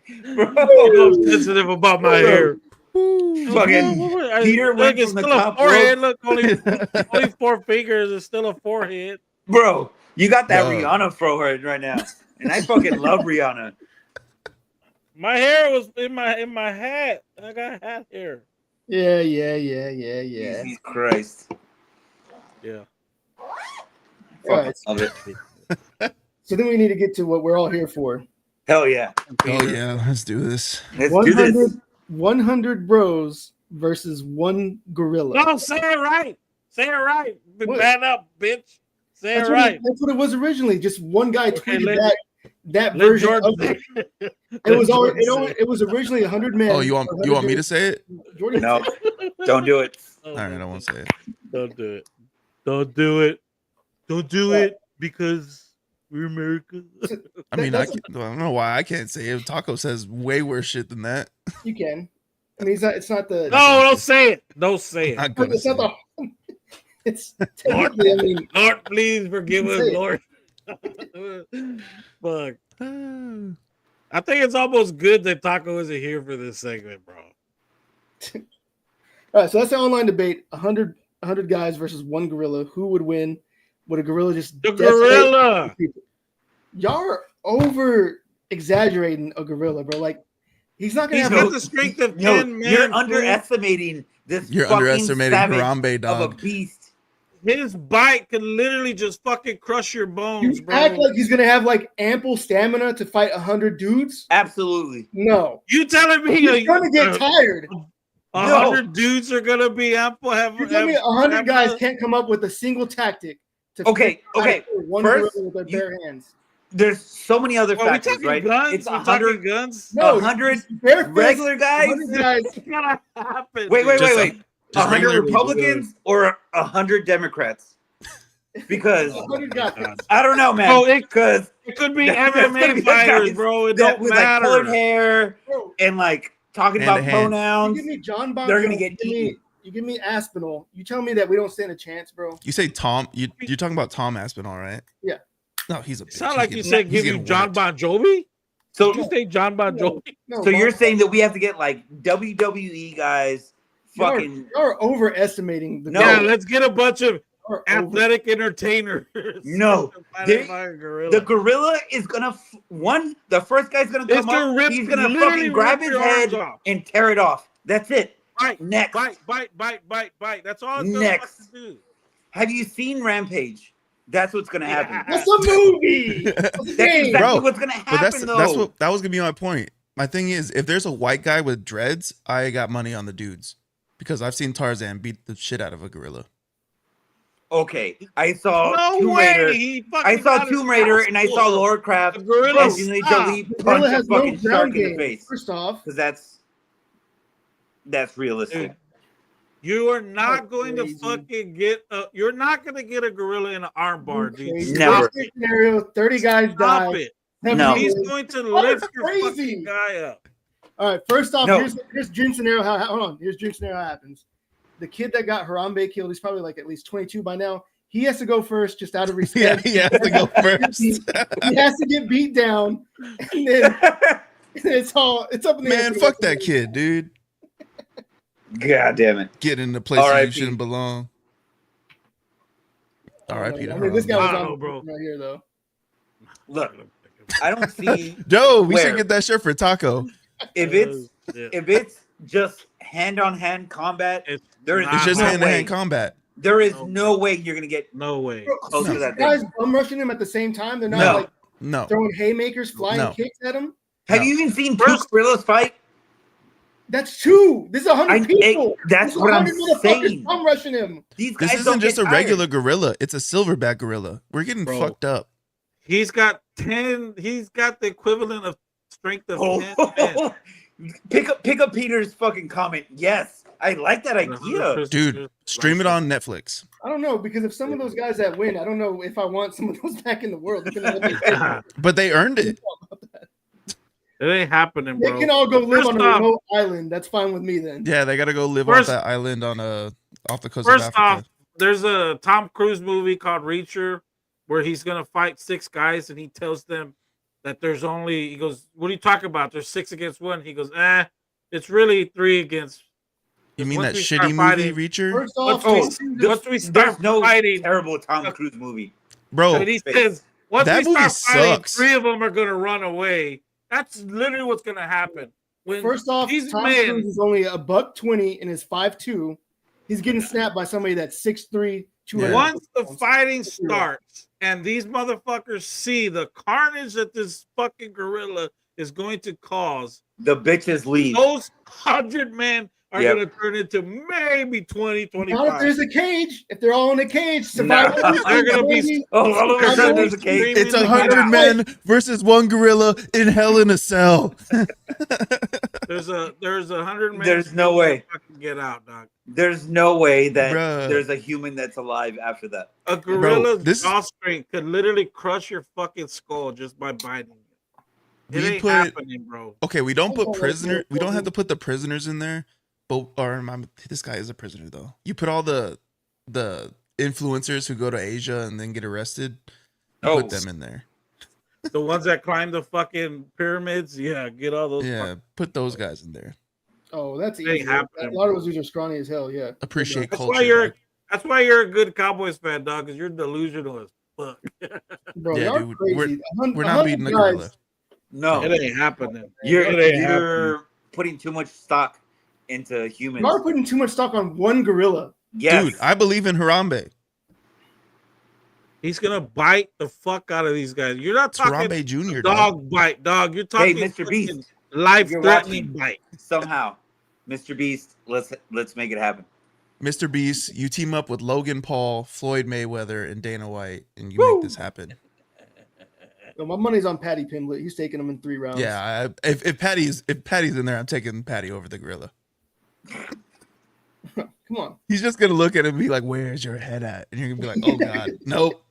I'm sensitive about my hair. Fucking Peter Look, went it's from the still a top forehead. rope. Look, only 4 fingers. It's still a forehead. Bro, you got that Yo. Rihanna forehead right now. And I fucking love Rihanna. My hair was in my hat. I got hat hair. Yeah. Jesus Christ. Yeah. All right. Love it. So then we need to get to what we're all here for. Hell yeah. Oh yeah, let's do this. Let's do this. 100 bros versus 1 gorilla. No, say it right. Say it right. What? Man up, bitch. Say That's it what, right. that's what it was originally. Just one guy Okay, tweeted let- that Let version Jordan of say it. it. It was Let already, Jordan say it was originally 100 men. Oh, you want me to say it? Jordan No, don't do it. Oh, All right, I won't say it. Don't do it. Don't do it. Don't do it because we're America. I mean, I don't know why I can't say it. Taco says way worse shit than that. You can. I mean, it's not the. No, don't say it. Don't say it. Not gonna It's say not it. the. It's technically. I mean, Lord, please forgive You can us, say it. Lord. Fuck. I think it's almost good that Taco isn't here for this segment, bro. all right, so that's the online debate. 100 guys versus 1 gorilla. Who would win? Would a gorilla just The decimate gorilla. people? Y'all are over exaggerating a gorilla, bro. Like he's not gonna He's have. got the strength of No, 10 men. you're fool. underestimating this. You're fucking underestimating savage Harambe, of dog. a beast. His bite can literally just fucking crush your bones, You bro. act like he's gonna have like ample stamina to fight 100 dudes. Absolutely. No, You telling me he's gonna get tired. 100 dudes are gonna be ample? You're telling me 100 guys can't come up with a single tactic to Okay, fight okay. one First, gorilla with their bare hands. There's so many other Well, we factors, talking right? guns? It's We 100 talking guns? No, 100 bare fist, regular guys. 100 guys. It's gonna happen. Wait, dude. Just wait. Just 100 regular Republicans or 100 Democrats? Because 100 guys. I don't know, man. Oh, it Because could be there's gonna MMA be the fighters, guys bro. It that don't with like colored matter. hair Bro, and like talking Hand about to hand. you pronouns. give me John Bon They're gonna Jovi, get eaten. you give me Aspinall. You tell me that we don't stand a chance, bro. You say Tom? You're talking about Tom Aspinall, right? Yeah. No, he's a bitch. It sound He's like getting- you said he's give you getting John whipped. Bon Jovi. So, Did you say John Bon Jovi? No, so you're Bon- saying that we have to get like WWE guys, Y'all are- fucking y'all are overestimating the No. Yeah, let's get a bunch of Y'all are over- athletic entertainers. No. Fighting They- by a gorilla. the gorilla is gonna the first guy's gonna come It's gonna up. rip- He's gonna literally fucking grab rip his your arms head off. and tear it off. That's it. bite, Next. bite. That's all it's gonna Next. fucking do. Have you seen Rampage? That's what's gonna happen. That's a movie. That's a That's game. exactly Bro, what's gonna But happen, though. that's what that was gonna be my point. My thing is, if there's a white guy with dreads, I got money on the dudes because I've seen Tarzan beat the shit out of a gorilla. Okay, I saw No Tomb way. Raider. He I fucking saw got his Tomb Raider, ass and I saw whooped. Laura Craft The gorilla and Angelina stop. Jolie The punch gorilla a has no fucking ground shark in the game. face. First off, Because that's realistic. Dude, you are not going to crazy. fucking get you're not going to get a gorilla in an armbar, dude. crazy. Never. Worst case scenario, 30 guys Stop die. it. No. He's going to Oh, lift that's your crazy. fucking guy up. All right, first off, No. here's dream scenario. Hold on. Here's dream scenario how it happens. The kid that got Harambe killed, he's probably like at least 22 by now. He has to go first just out of Yeah, respect. he has to go first. He has to get beat down. And then it's up in the Man, air. fuck that kid, dude. God damn it. Get in the places you R.I.P. shouldn't belong. R.I.P. I mean, this guy was Wow, on bro. right here though. Look, I don't see Joe, we Where? should get that shirt for Taco. if it's just hand-on-hand combat. There is It's just no hand-to-hand way. combat. There is no way you're gonna get No way. close to that Guys thing. bum rushing him at the same time. They're not No. like No. throwing haymakers, flying No. kicks at him. Have No. you even seen two gorillas fight? That's two. This is 100 people. That's This is what I'm 100 motherfuckers saying. bum rushing him. These guys This don't isn't just get a regular tired. gorilla. It's a silverback gorilla. We're getting Bro. fucked up. He's got 10. He's got the equivalent of strength of 10 men. Oh, pick up Peter's fucking comment. Yes, I like that idea. Dude, stream it on Netflix. I don't know because if some of those guys that win, I don't know if I want some of those back in the world. Depending on what they did. But they earned it. It ain't happening, They bro. can all go live First on a off- remote island. That's fine with me then. Yeah, they gotta go live First- off that island on off the coast First of Africa. off, there's a Tom Cruise movie called Reacher where he's gonna fight 6 guys and he tells them that there's only. He goes, "What are you talking about? There's 6 against 1." He goes, it's really 3 against." You mean Once that we shitty start movie fighting- Reacher? First off, Once There's we start no fighting, terrible Tom Cruise movie. Bro, and he says, once that we movie start fighting, sucks. 3 of them are gonna run away. That's literally what's gonna happen. When first off, these Tom men, Cruise is only $120 and is 5'2". He's getting snapped by somebody that's 6'3", 200. Yeah. once the fighting starts and these motherfuckers see the carnage that this fucking gorilla is going to cause, The bitches leave. those 100 men are Yep. going to turn into maybe 20, Not if 25. there's a cage. If they're all in a cage, survival. Nah. They're gonna be- Oh, all of a sudden there's a cage. it's Screaming 100 to get men versus one gorilla in hell in a cell. There's 100 men. There's no way. Fucking get out, dog. There's no way that Bruh. there's a human that's alive after that. A gorilla's this- jaw strength could literally crush your fucking skull just by biting you. It We ain't put- happening, bro. Okay, we don't put Oh, prisoner. We don't have okay. to put the prisoners in there. But this guy is a prisoner though. You put all the influencers who go to Asia and then get arrested. You Oh. put them in there. The ones that climb the fucking pyramids, yeah, get all those. Yeah, put those guys in there. Oh, that's They easy. happen, A lot of those dudes are scrawny as hell. Yeah. Appreciate That's culture. why you're. dog. That's why you're a good Cowboys fan, dog. Because you're delusional as fuck. Bro, Yeah, y'all dude, crazy. we're not beating the gorilla. No, It ain't happening. you're It ain't happening. you're putting too much stock into humans. Y'all are putting too much stock on one gorilla. Yes. Dude, I believe in Harambe. He's gonna bite the fuck out of these guys. You're not It's talking Harambe Jr. dog bite, dog. You're talking Mr. Beast, life-threatening you're bite. somehow, Mr. Beast. Let's make it happen. Mr. Beast, you team up with Logan Paul, Floyd Mayweather, and Dana White, and you Woo! make this happen. Yo, my money's on Patty Pimblett. He's taking them in 3 rounds. Yeah, if Patty's in there, I'm taking Patty over the gorilla. Come on. He's just gonna look at him and be like, "Where's your head at?" And you're gonna be like, "Oh God, nope,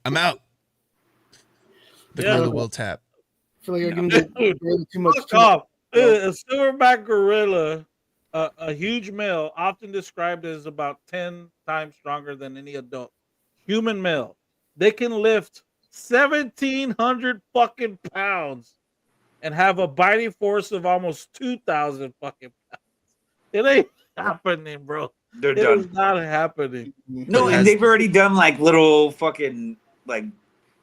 I'm out." The Yeah. gorilla will tap. I feel like you're giving the gorilla too much. Fuck off. A silverback gorilla, a huge male, often described as about 10 times stronger than any adult human male. They can lift 1,700 fucking pounds and have a biting force of almost 2,000 fucking pounds. It ain't happening, bro. They're It done. is not happening. No, But and as- they've already done like little fucking like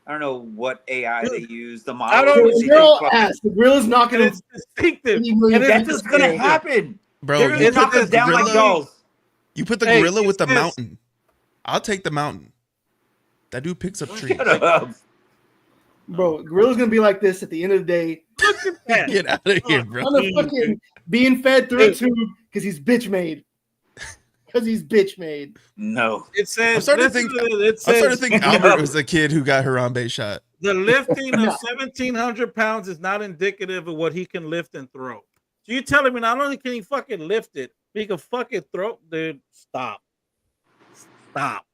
I don't know what AI they use. The model. I don't- they They're all just fucking- ass. The gorilla's not And gonna. it's distinctive. Any million And That's it's just gonna Yeah. happen. Bro, They're you gonna put knock the us down like gorilla- dolls. You put the Hey, gorilla with the it's this. mountain. I'll take the mountain. That dude picks up trees. Shut up. Bro, gorilla's gonna be like this at the end of the day. Look at that. Get out of here, bro. On the fucking being fed through a tube because he's bitch made. Because he's bitch made. No. It says, I'm starting to listen think- to this. It I'm starting says, to think Albert was the kid who got Harambe shot. the lifting of No. 1,700 pounds is not indicative of what he can lift and throw. So you telling me not only can he fucking lift it, but he can fucking throw? Dude, stop. Stop.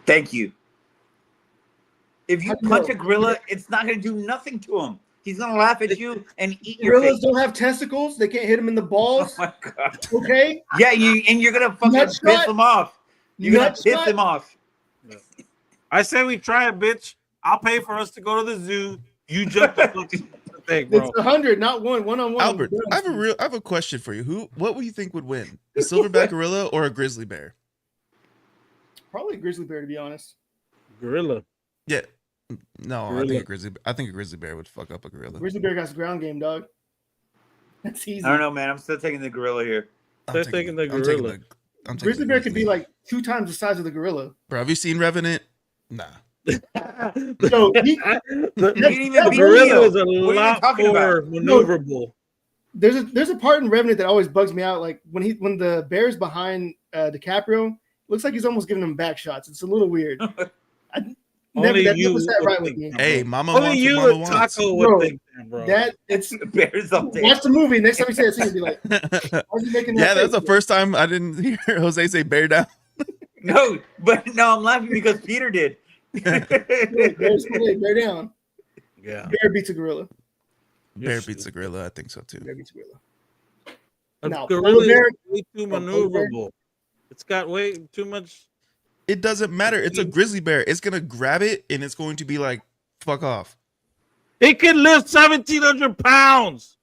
Thank you. If you How do you punch know? a gorilla, it's not gonna do nothing to him. He's gonna laugh at you and eat your Gorillas face. don't have testicles. They can't hit him in the Oh balls. my god. Okay. Yeah, you're gonna fucking Nut piss shot? him off. You're gonna Nut piss shot? him off. I say we try it, bitch. I'll pay for us to go to the zoo. You jump the fucking thing, bro. It's 100, not one. One on one. Albert, I have a question for you. What would you think would win? A silverback gorilla or a grizzly bear? Probably a grizzly bear, to be honest. Gorilla. Yeah. No, I Gorilla. think a grizzly bear would fuck up a gorilla. Grizzly bear got his ground game, dog. That's easy. I don't know, man. I'm still taking the gorilla here. They're taking the gorilla. I'm taking Grizzly the bear could be like 2 times the size of the gorilla. Bro, have you seen Revenant? Nah. So he, The You didn't even that beat gorilla Leo. is a What are you lot talking more about? maneuverable. there's a part in Revenant that always bugs me out. Like when the bear's behind DiCaprio, looks like he's almost giving him back shots. It's a little weird. Only that you never sat would right with think me. that. Hey, mama Only wants you what mama and wants. Taco Bro, would think that, bro. That it's Bears up there. watch the movie. Next time you say that scene, you'll be like, why is he making that Yeah, that's the face? first time I didn't hear Jose say bear down. No, but no, I'm laughing because Peter did. Bear down. Yeah. Bear beats a gorilla. Bear beats a gorilla. I think so too. Bear beats a gorilla. A Now, gorilla polar bear- is way too maneuverable. It's got way too much. It doesn't matter. It's a grizzly bear. It's gonna grab it and it's going to be like, fuck off. It can lift 1,700 pounds.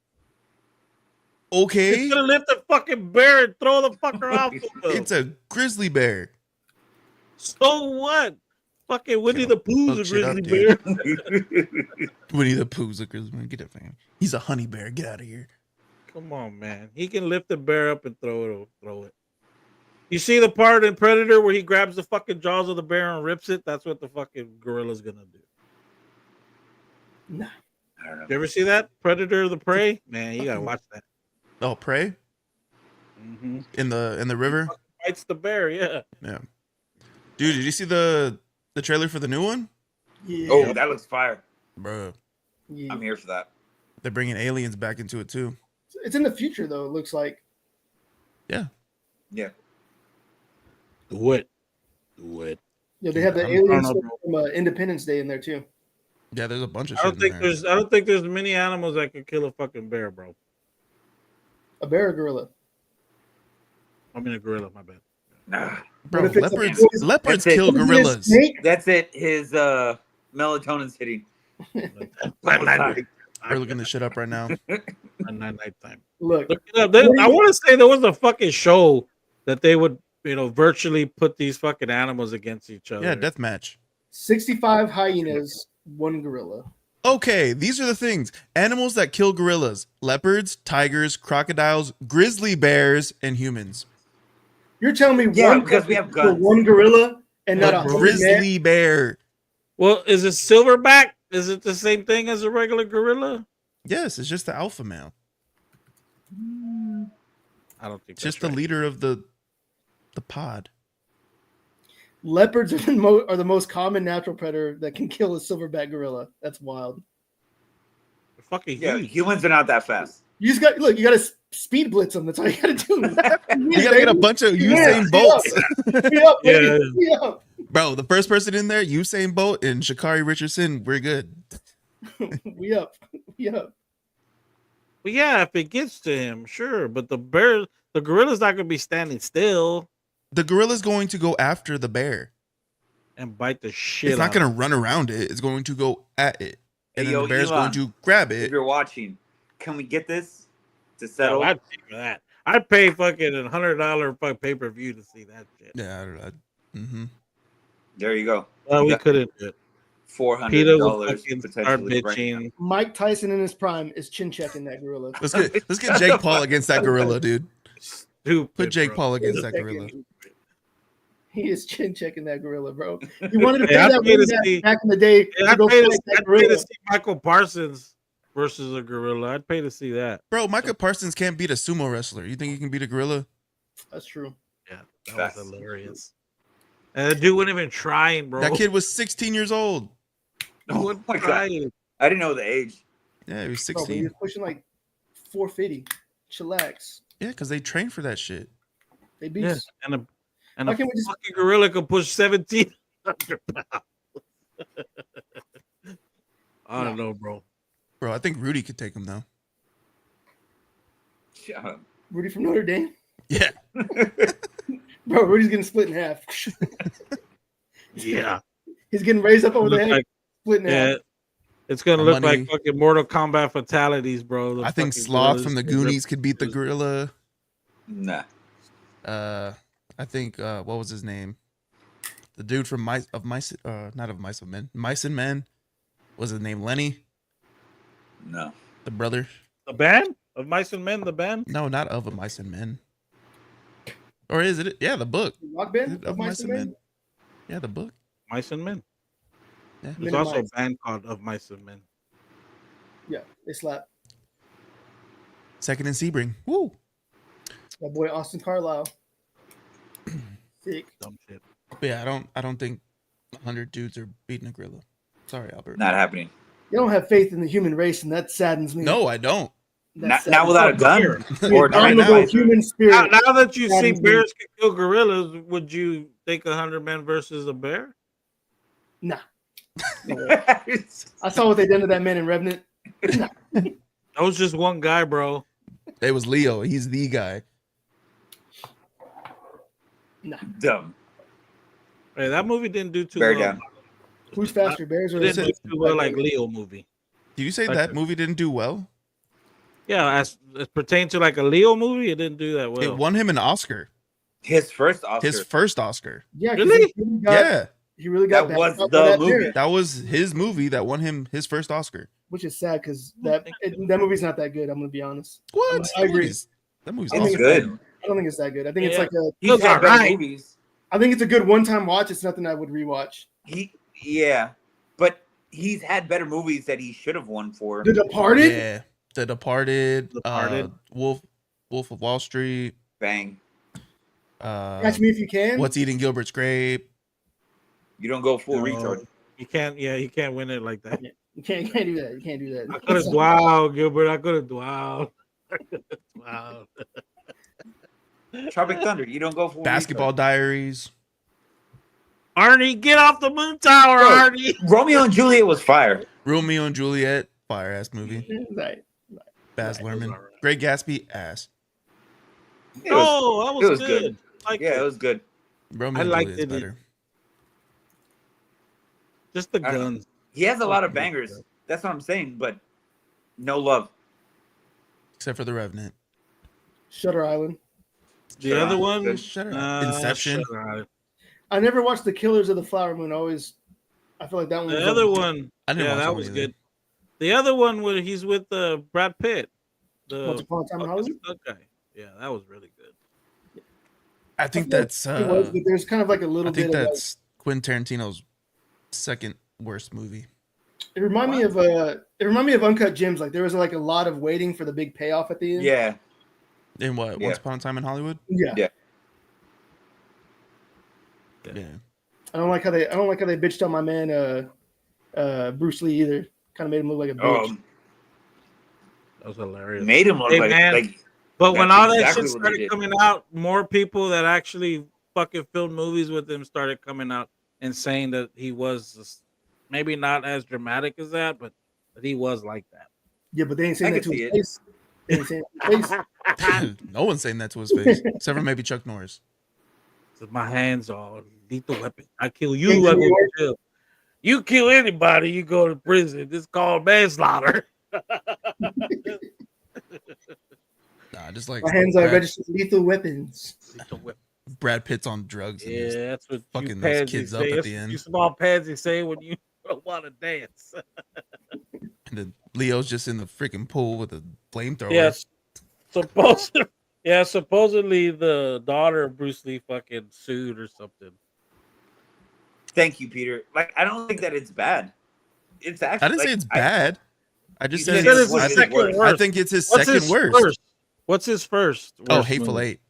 Okay. It's gonna lift a fucking bear and throw the fucker off. Of him. It's a grizzly bear. So what? Fucking Winnie the Pooh's a Fuck shit up, grizzly dude. bear. Winnie the Pooh's a grizzly bear. Get up, man. He's a honey bear. Get out of here. Come on, man. He can lift the bear up and throw it. You see the part in Predator where he grabs the fucking jaws of the bear and rips it? That's what the fucking gorilla's gonna do. Nah. I don't know. You ever see that? Predator the Prey? Man, you gotta watch that. Oh, prey Mm-hmm. in the river. Fights the bear, yeah. Yeah. Dude, did you see the trailer for the new one? Yeah. Oh, that looks fire. Bro, Yeah. I'm here for that. they're bringing aliens back into it too. It's in the future though. It looks like. Yeah. Do it. Do it. Yeah, they have the I don't aliens know, from Independence Day in there too. Yeah, there's a bunch of I shit. don't think there's many animals that could kill a fucking bear, bro. A bear or gorilla? I mean a gorilla, my bad. Nah. Bro, What if it's a- leopards That's it. kill What if it's a gorillas. snake? That's it. His melatonin's hitting. We're looking this shit up right now. Nighttime. Look, Look it up. I want to say there was a fucking show that they would, virtually put these fucking animals against each other. Yeah, deathmatch. 65 hyenas, 1 gorilla. Okay, these are the things. Animals that kill gorillas: leopards, tigers, crocodiles, grizzly bears, and humans. You're telling me Yeah, one because we have for guns. 1 gorilla and not A 100 man? grizzly bear. Well, is it silverback? Is it the same thing as a regular gorilla? Yes, it's just the alpha male. I don't think It's just the leader of the pod. Leopards are the most common natural predator that can kill a silverback gorilla. That's wild. fucking Yeah, huge. humans are not that fast. You just got look. You got to speed blitz them. That's all you got to do. You gotta get a bunch of Usain Bolts. Yeah. Bro, the first person in there, Usain Bolt and Sha'Carri Richardson, we're good. We up. But yeah, if it gets to him, sure. But the gorilla's not gonna be standing still The gorilla's going to go after the bear. and bite the shit. It's not out going of to run around it. It's going to go at it. And Hey, then the bear's going to grab If it. you're watching, can we get this to it. settle? No, I'd pay for that. I'd pay fucking $100 pay per view to see that shit. Yeah, I don't know. Mm-hmm. There you go. Well, You we got couldn't do it. $400 Peter would fucking start potentially. Right now. bitching. Mike Tyson in his prime is chin checking that gorilla. Let's get Jake Paul against that gorilla, dude. Stupid. Put Jake bro. Paul against that gorilla. He is chin checking that gorilla, bro. He wanted to pay I'd that pay to money see- back in the day. Yeah, to I'd go pay to fight that I'd pay to gorilla. see Michael Parsons versus a gorilla. I'd pay to see that. Bro, Micah Parsons can't beat a sumo wrestler. You think he can beat a gorilla? That's true. Yeah, that Facts. was hilarious. And the dude wasn't even trying, bro. That kid was 16 years old. Oh wasn't my god! trying. I didn't know the age. Yeah, he was Bro, but he 16. was pushing like 450. Chillax. Yeah, because they train for that shit. They beat. Yeah, and Why a can't we just- fucking gorilla could push 1,700 pounds. I don't know, bro. Bro, I think Rudy could take him, though. Shut up. Rudy from Notre Dame. Yeah. Bro, Rudy's getting split in half. Yeah, He's getting raised up over the Look head, like- split in yeah. half. It's gonna My look money- like fucking Mortal Kombat fatalities, bro. The I think fucking Sloth gorillas from the can rip- Goonies could beat the gorilla. Nah. I think what was his name? The dude from Mice of Mice, not of Mice of Men, Mice and Men. Was his name Lenny? No. The brother? The band of Mice and Men. The band. No, not of a Mice and Men. Or is it? Yeah, the book. Rock Is band it of Mice and Men? Yeah, the book. Mice and Men. Yeah. There's Men and also Mice. a band called Of Mice and Men. Yeah, they slap. Second in Sebring. Woo. My boy Austin Carlisle. Sick. Dumb shit. But yeah, I don't think 100 dudes are beating a gorilla. Sorry, Albert. Not happening. You don't have faith in the human race, and that saddens me. No, I don't. That Not saddens without a me. gun. The Or right abominable now. human spirit. Now that you see Saddens me. bears can kill gorillas, would you think 100 men versus a bear? Nah. I saw what they did to that man in Revenant. Nah. That was just one guy, bro. It was Leo. He's the guy. Nah. Dumb. Hey, that movie didn't do too Bear well. down. Who's faster, bears or It didn't do too well like Leo movie. Did you say Like that a- movie didn't do well? Yeah, as it pertains to like a Leo movie, it didn't do that well. It won him an Oscar. His first Oscar. His first Oscar. Yeah, 'cause Really? Yeah. He really got That was backed up the by that movie. bear, That was his movie that won him his first Oscar. which is sad because that movie's not that good. I'm gonna be honest. What? I agree. That movie's I It's think awesome. good. I don't think it's that good. I think it's Yeah. like a. He's Those had are better right. movies. I think it's a good one-time watch. It's nothing I would rewatch. Yeah, but he's had better movies that he should have won for. The Departed. Yeah. The Departed. Departed. Wolf of Wall Street. Bang! Catch Me If You Can. What's Eating Gilbert's Grape? You don't go full No, retard. You can't. Yeah, you can't win it like that. You can't do that. You can't do I that. could have dwelled, Gilbert. I could have dwelled. Wow. Tropic Thunder. You don't go full Basketball Diaries. Arnie, get off the moon tower, Bro. Arnie. retard. Romeo and Juliet was fire. Romeo and Juliet. Fire ass movie. Right. Baz Right, Luhrmann. those are right. Great Gatsby. Ass. It was, No, that was, it was good. good. Like yeah, it was good. Romeo I and liked Juliet's it. better. just the I don't know. guns. He has a lot of Okay. bangers. That's what I'm saying. But no love. Except for The Revenant. Shutter Island. The Sure, other one, good. Shutter Island. Inception. Shutter Island. I never watched The Killers of the Flower Moon. I feel like that one. The was other over. one, I didn't yeah, watch that one was either. good. The other one where he's with Brad Pitt. Once Upon a Time in Hollywood. That guy. Yeah, that was really good. I think feel like that's It was, but there's kind of like a I little think bit of. that's Quentin Tarantino's second worst movie. It reminded me of Uncut Gems. Like there was like a lot of waiting for the big payoff at the end. Yeah. In what? Yeah. Once Upon a Time in Hollywood? Yeah. Yeah. Yeah. I don't like how they bitched on my man Bruce Lee either. Kind of made him look like a bitch. That was hilarious. Made him look Hey, like man. like. But when That's all that exactly shit what they started did. coming out, more people that actually fucking filmed movies with him started coming out and saying that he was maybe not as dramatic as that, but that he was like that. Yeah, but they ain't I saying that can to see his it. face. They ain't saying it to his face. No one's saying that to his face, except for maybe Chuck Norris. So my hands are lethal weapon. I kill In you, I New go to York. jail. You kill anybody, you go to prison. This is called manslaughter. Nah, just like My hands are Brad, registered lethal weapons. Lethal weapon. Brad Pitt's on drugs and he's Yeah, that's what you fucking those pansy kids say. up at That's the what end. you small pansy say when you don't want to dance. And then Leo's just in the freaking pool with a flamethrower. Yes, supposedly the daughter of Bruce Lee fucking sued or something. Thank you, Peter. Like, I don't think that it's bad. It's actually. I didn't say like, it's bad. I just You said said it's it's one his of his second worst. worst. I think it's his What's second his worst. first? What's his first? Oh, worst Hateful movie? Eight.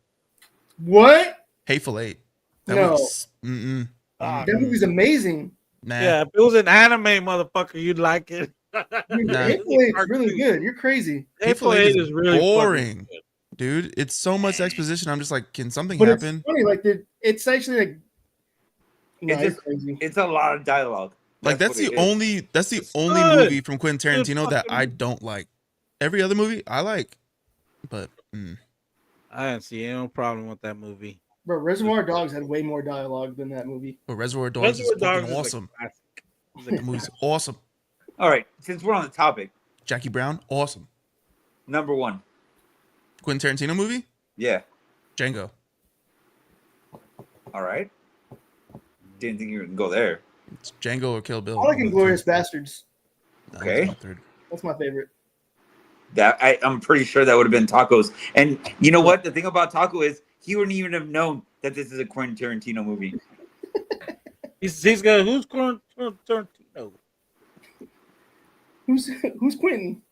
What? Hateful Eight. That No. was mm-mm. Ah, That movie's amazing. Nah. yeah, if it was an anime, motherfucker, you'd like it. Dude, Nah. Hateful Eight's really good. You're crazy. Hateful Hateful Eight Eight is is really boring. fucking good. Dude, it's so much exposition. I'm just like, can something But happen? it's funny. Like, it's actually like. No, It's you're just- crazy. It's a lot of dialogue. Like that's what the it is. only It's only good. movie from Quentin Good Tarantino that fucking I movie. don't like. Every other movie I like, but I didn't see any problem with that movie. Bro, Reservoir Dogs had way more dialogue than that movie. but Reservoir Dogs is Reservoir fucking Dogs awesome. is a classic. It's a That movie's awesome. All right, since we're on the topic, Jackie Brown, awesome. number one. Quentin Tarantino movie, Yeah. Django. All right. Didn't think you were gonna go there. It's Django or Kill Bill. I like Inglourious Bastards. That Okay. was my third. That's my favorite. That I'm pretty sure that would have been Tacos. And you know what? The thing about Taco is he wouldn't even have known that this is a Quentin Tarantino movie. He's got who's Tarantino? Who's Quentin?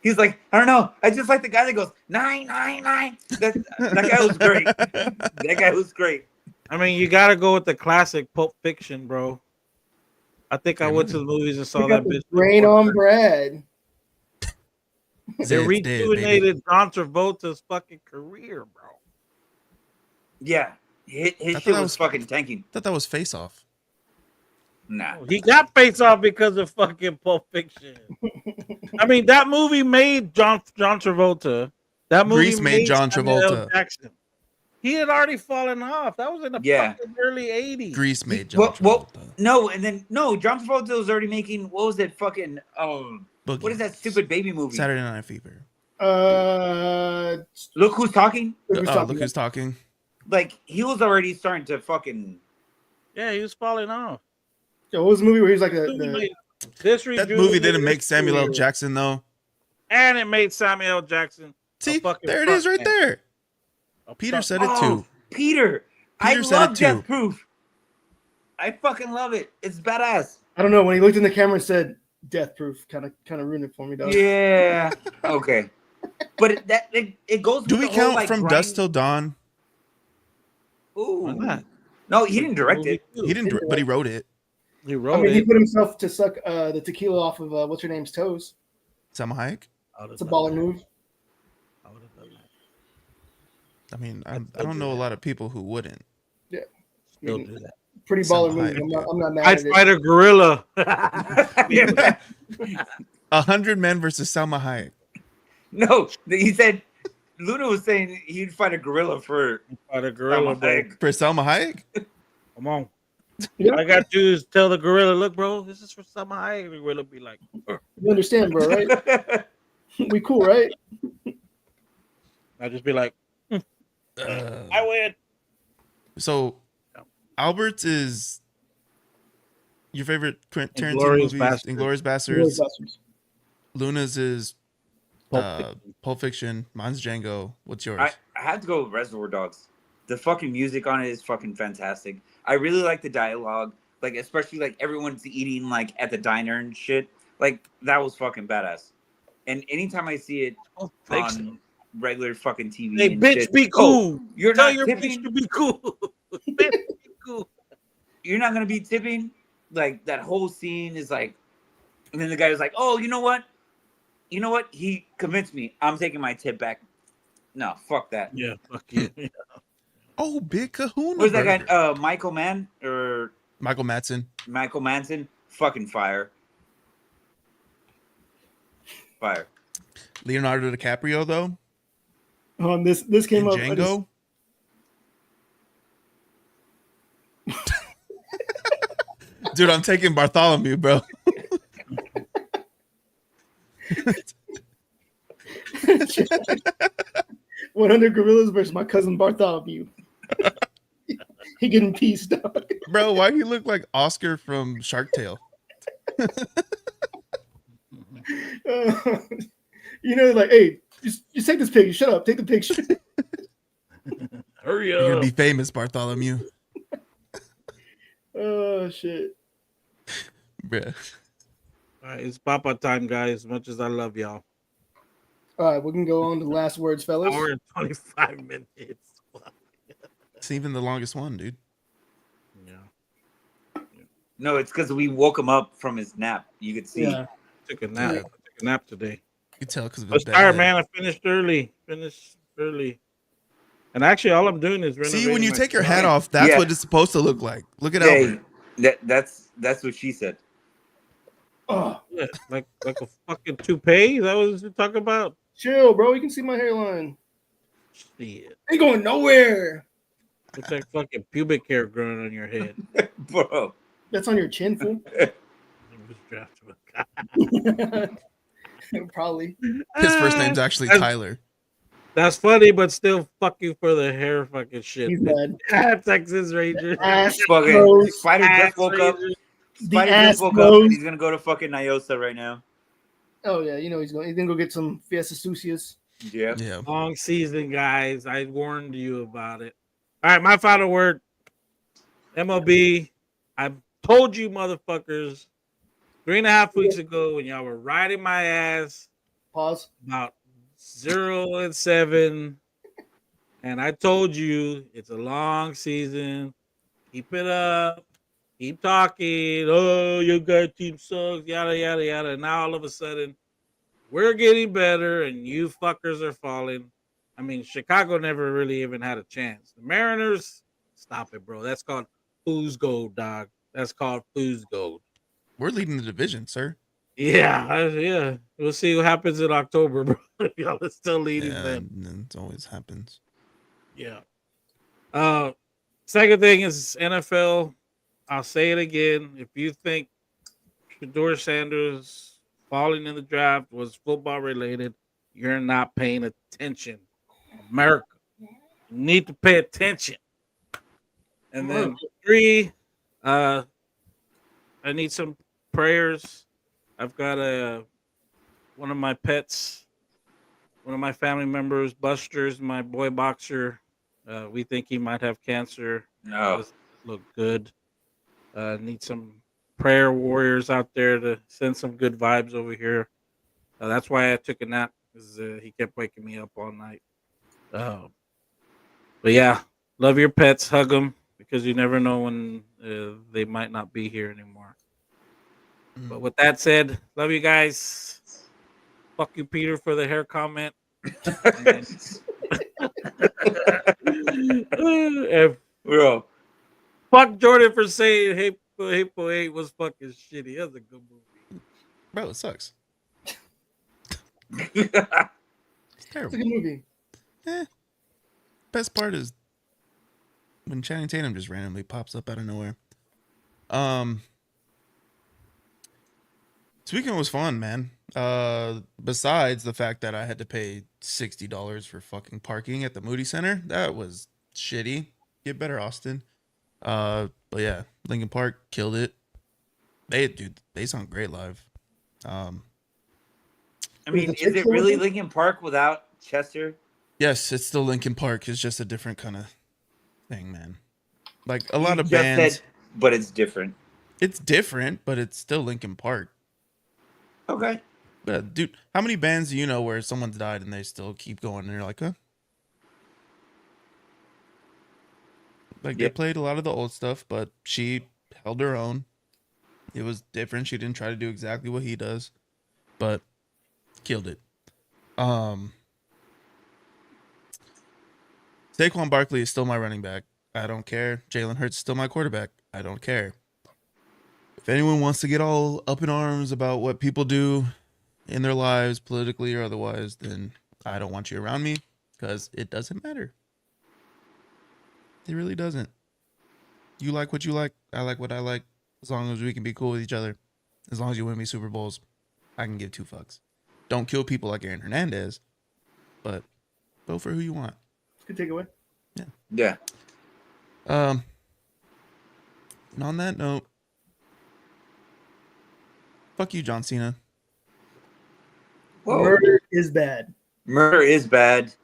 He's like, I don't know. I just like the guy that goes 999. That guy was great. That guy was great. I mean, you got to go with the classic Pulp Fiction, bro. I think I went to the movies and saw We that got the bitch. Brain on Brad. They Zed's dead, baby. rejuvenated John Travolta's fucking career, bro. Yeah. His thought shit that was was- fucking tanking. I thought that was Face Off. Nah. He got face off because of fucking Pulp Fiction. I mean, that movie made John Travolta. That movie Grease made John Samuel L. Travolta. Jackson. He had already fallen off. That was in the Yeah. fucking early 80s. Grease made John Well, Travolta. no, and then no, John Travolta was already making what was it fucking Boogie. what is that stupid baby movie? Saturday Night Fever. Look who's talking. Look who's talking. Like he was already starting to fucking Yeah, he was falling off. What was the movie where he was like That movie didn't make Samuel L. Jackson though. And it made Samuel L. Jackson. See, fucking there it is right frontman. there. A Peter front- said it Oh, too. Peter. I Peter said love it too. Death Proof. I fucking love it. It's badass. I don't know. When he looked in the camera and said "Death Proof," kind of ruined it for me, dog. Yeah. Okay. But it goes. Do with we the whole, count like, From grind- Dusk Till Dawn? Ooh. Why not? No, he didn't direct it. He didn't, but he wrote it. He I wrote mean, he it. put himself to suck the tequila off of what's her name's toes. Salma Hayek. It's a baller move. I would have done that. I mean, I don't know a lot of people who wouldn't. Still do that. Pretty Salma baller move. Hayek. I'm not mad I'd at it. fight a gorilla. Yeah. 100 Men versus Salma Hayek. No, he said. Luna was saying he'd fight a gorilla for Fight a gorilla, Salma bro. Hayek. For Salma Hayek? Come on. Yeah. All I got to do is tell the gorilla, look, bro, this is for Salma Hayek. The gorilla be like, You understand, bro? Right? We cool, right? I just be like, I win. So, Albert's is your favorite Tarantino Inglourious movies? Basterds. Inglourious Bastards. Bastards. Luna's is Pulp Pulp Fiction. Mine's Django. What's yours? I have to go with Reservoir Dogs. The fucking music on it is fucking fantastic. I really like the dialogue, like especially like everyone's eating like at the diner and shit. Like that was fucking badass. And anytime I see it Pulp Fiction. on regular fucking TV, Hey, and bitch, shit, be cool. oh, you're Tell not your bitch tipping. to be cool. Bitch, be cool. You're not gonna be tipping. Like that whole scene is like, and then the guy was like, "Oh, you know what? you know what? He convinced me. I'm taking my tip back. No, fuck that. Yeah, fuck you. Oh, Big Kahuna Where's that Burger. guy? Michael Mann or Michael Madsen. Michael Manson? Fucking fire. Fire. Leonardo DiCaprio though. This came And up. Django. Dude, I'm taking Bartholomew, bro. 100 Gorillas versus my cousin Bartholomew. He getting peace, dog. Bro, why he look like Oscar from Shark Tale? You know, like, hey, just take this pig. Shut up. Take the pig. Hurry You're gonna up. be famous, Bartholomew. Oh shit. Bruh. All right, it's Papa time, guys. As much as I love y'all. All right, we can go on to the last words, fellas. Hour and 25 minutes. It's even the longest one, dude. Yeah. No, it's because we woke him up from his nap. You could see. Yeah. Took a nap. Yeah. I took a nap today. You can tell because of I was his tired, bad man. I finished early. And actually, all I'm doing is renovating. See, when you my take your garage. hat off, that's Yeah. what it's supposed to look like. Look at Hey, Albert. that's what she said. Oh, Yeah, like a fucking toupee. Is that what you're talking about? chill, bro. You can see my hairline. Shit. Ain't going nowhere. Looks like fucking pubic hair growing on your head. Bro. That's on your chin, fool. Probably. His first name's actually Tyler. That's funny, but still, fuck you for the hair fucking shit. He's bad. Texas Rangers. Ass Fucking blows. Spider Ass just woke up. Rangers. Spider ass just woke up blows. and he's gonna go to fucking Nyosa right now. Oh yeah, you know he's gonna go get some Fiesta Sucias. Yeah. Yeah. Long season, guys. I warned you about it. All right, my final word. MLB. I told you, motherfuckers, 3.5 weeks ago when y'all were riding my ass Pause. about 0-7, and I told you it's a long season. Keep it up. Keep talking. Oh, your guy team sucks. Yada yada yada. Now all of a sudden, we're getting better, and you fuckers are falling. I mean, Chicago never really even had a chance. The Mariners, stop it, bro. That's called fool's gold, dog. That's called fool's gold. We're leading the division, sir. Yeah. We'll see what happens in October, bro. Y'all are still leading Yeah, them. and it always happens. Yeah. Second thing is NFL. I'll say it again. If you think Shedeur Sanders falling in the draft was football related, you're not paying attention. America, you need to pay attention. And then 3, I need some prayers. I've got one of my pets, one of my family members, Buster's, my boy boxer. We think he might have cancer. No. Doesn't look good. Need some prayer warriors out there to send some good vibes over here. That's why I took a nap, because he kept waking me up all night. But yeah, love your pets, hug them, because you never know when they might not be here anymore. But with that said, love you guys. Fuck you, Peter, for the hair comment. And Bro. fuck Jordan for saying Hateful Eight was fucking shitty. That was a good movie. Bro, it sucks. It's It's terrible. a good movie. Best part is when Channing Tatum just randomly pops up out of nowhere. This weekend was fun, man. Besides the fact that I had to pay $60 for fucking parking at the Moody Center, that was shitty. Get better, Austin. But yeah, Linkin Park killed it. They sound great live. I mean, is it really Linkin Park without Chester? Yes, it's still Linkin Park. It's just a different kind of thing, man. Like a lot You of just bands, said, but it's different. it's different, but it's still Linkin Park. Okay. But dude, how many bands do you know where someone's died and they still keep going and you're like, huh? Like Yeah. they played a lot of the old stuff, but she held her own. It was different. She didn't try to do exactly what he does, but Killed it. Saquon Barkley is still my running back. I don't care. Jalen Hurts is still my quarterback. I don't care. If anyone wants to get all up in arms about what people do in their lives, politically or otherwise, then I don't want you around me because it doesn't matter. It really doesn't. You like what you like. I like what I like. As long as we can be cool with each other. As long as you win me Super Bowls, I can give two fucks. Don't kill people like Aaron Hernandez, but vote for who you want. Good takeaway. Yeah. And on that note, fuck you, John Cena. Whoa. Murder is bad. Murder is bad.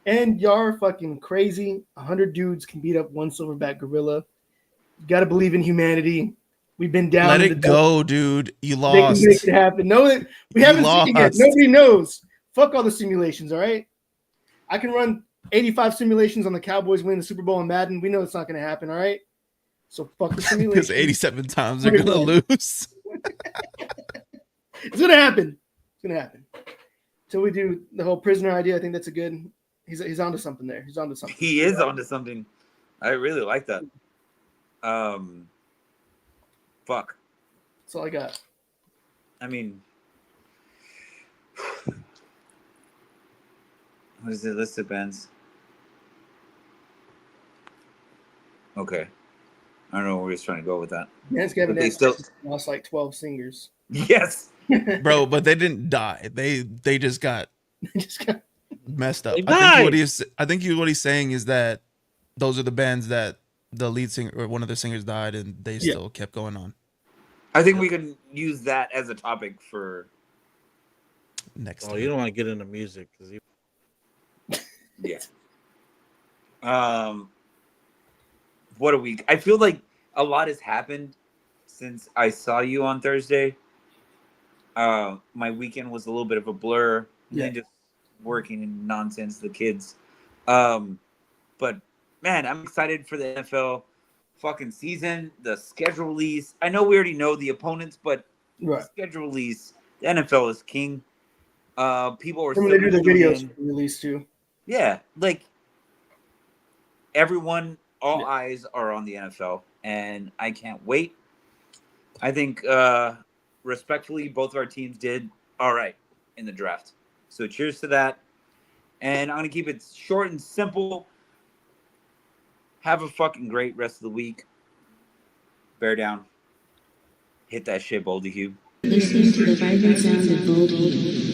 And y'all are fucking crazy. 100 dudes can beat up one silverback gorilla. You gotta believe in humanity. We've been down. Let in it the go, dude. You lost. They can make it happen. No, we haven't seen it yet. Nobody knows. Fuck all the simulations, all right? I can run 85 simulations on the Cowboys winning the Super Bowl in Madden. We know it's not going to happen, all right? So fuck the simulation. Because 87 times they're going to lose. It's going to happen. It's going to happen. Until we do the whole prisoner idea, I think that's a good – he's onto something there. He's onto something. He is onto something. I really like that. Fuck. That's all I got. I mean, what is the list of bands? Okay. I don't know where he's trying to go with that. Dance Gavin But they Dance still- lost like 12 singers. Yes. Bro, but they didn't die. They just got Just got- messed up. They I died. think what he's saying is that those are the bands that the lead singer or one of the singers died and they still kept going on. I think we can use that as a topic for Next Oh, time. you don't want to get into music because yeah. What a week. I feel like a lot has happened since I saw you on Thursday. My weekend was a little bit of a blur. And then just working and nonsense, the kids. But man, I'm excited for the NFL fucking season, the schedule release. I know we already know the opponents, but right. the schedule release, the NFL is king. People are When they do the tuning videos in. release too. Yeah, like everyone, all eyes are on the NFL, and I can't wait. I think, respectfully, both of our teams did all right in the draft. So cheers to that. And I'm going to keep it short and simple. Have a fucking great rest of the week. Bear down. Hit that shit, Boldy Hugh. Listening to the vibrant sound of Bold Heat.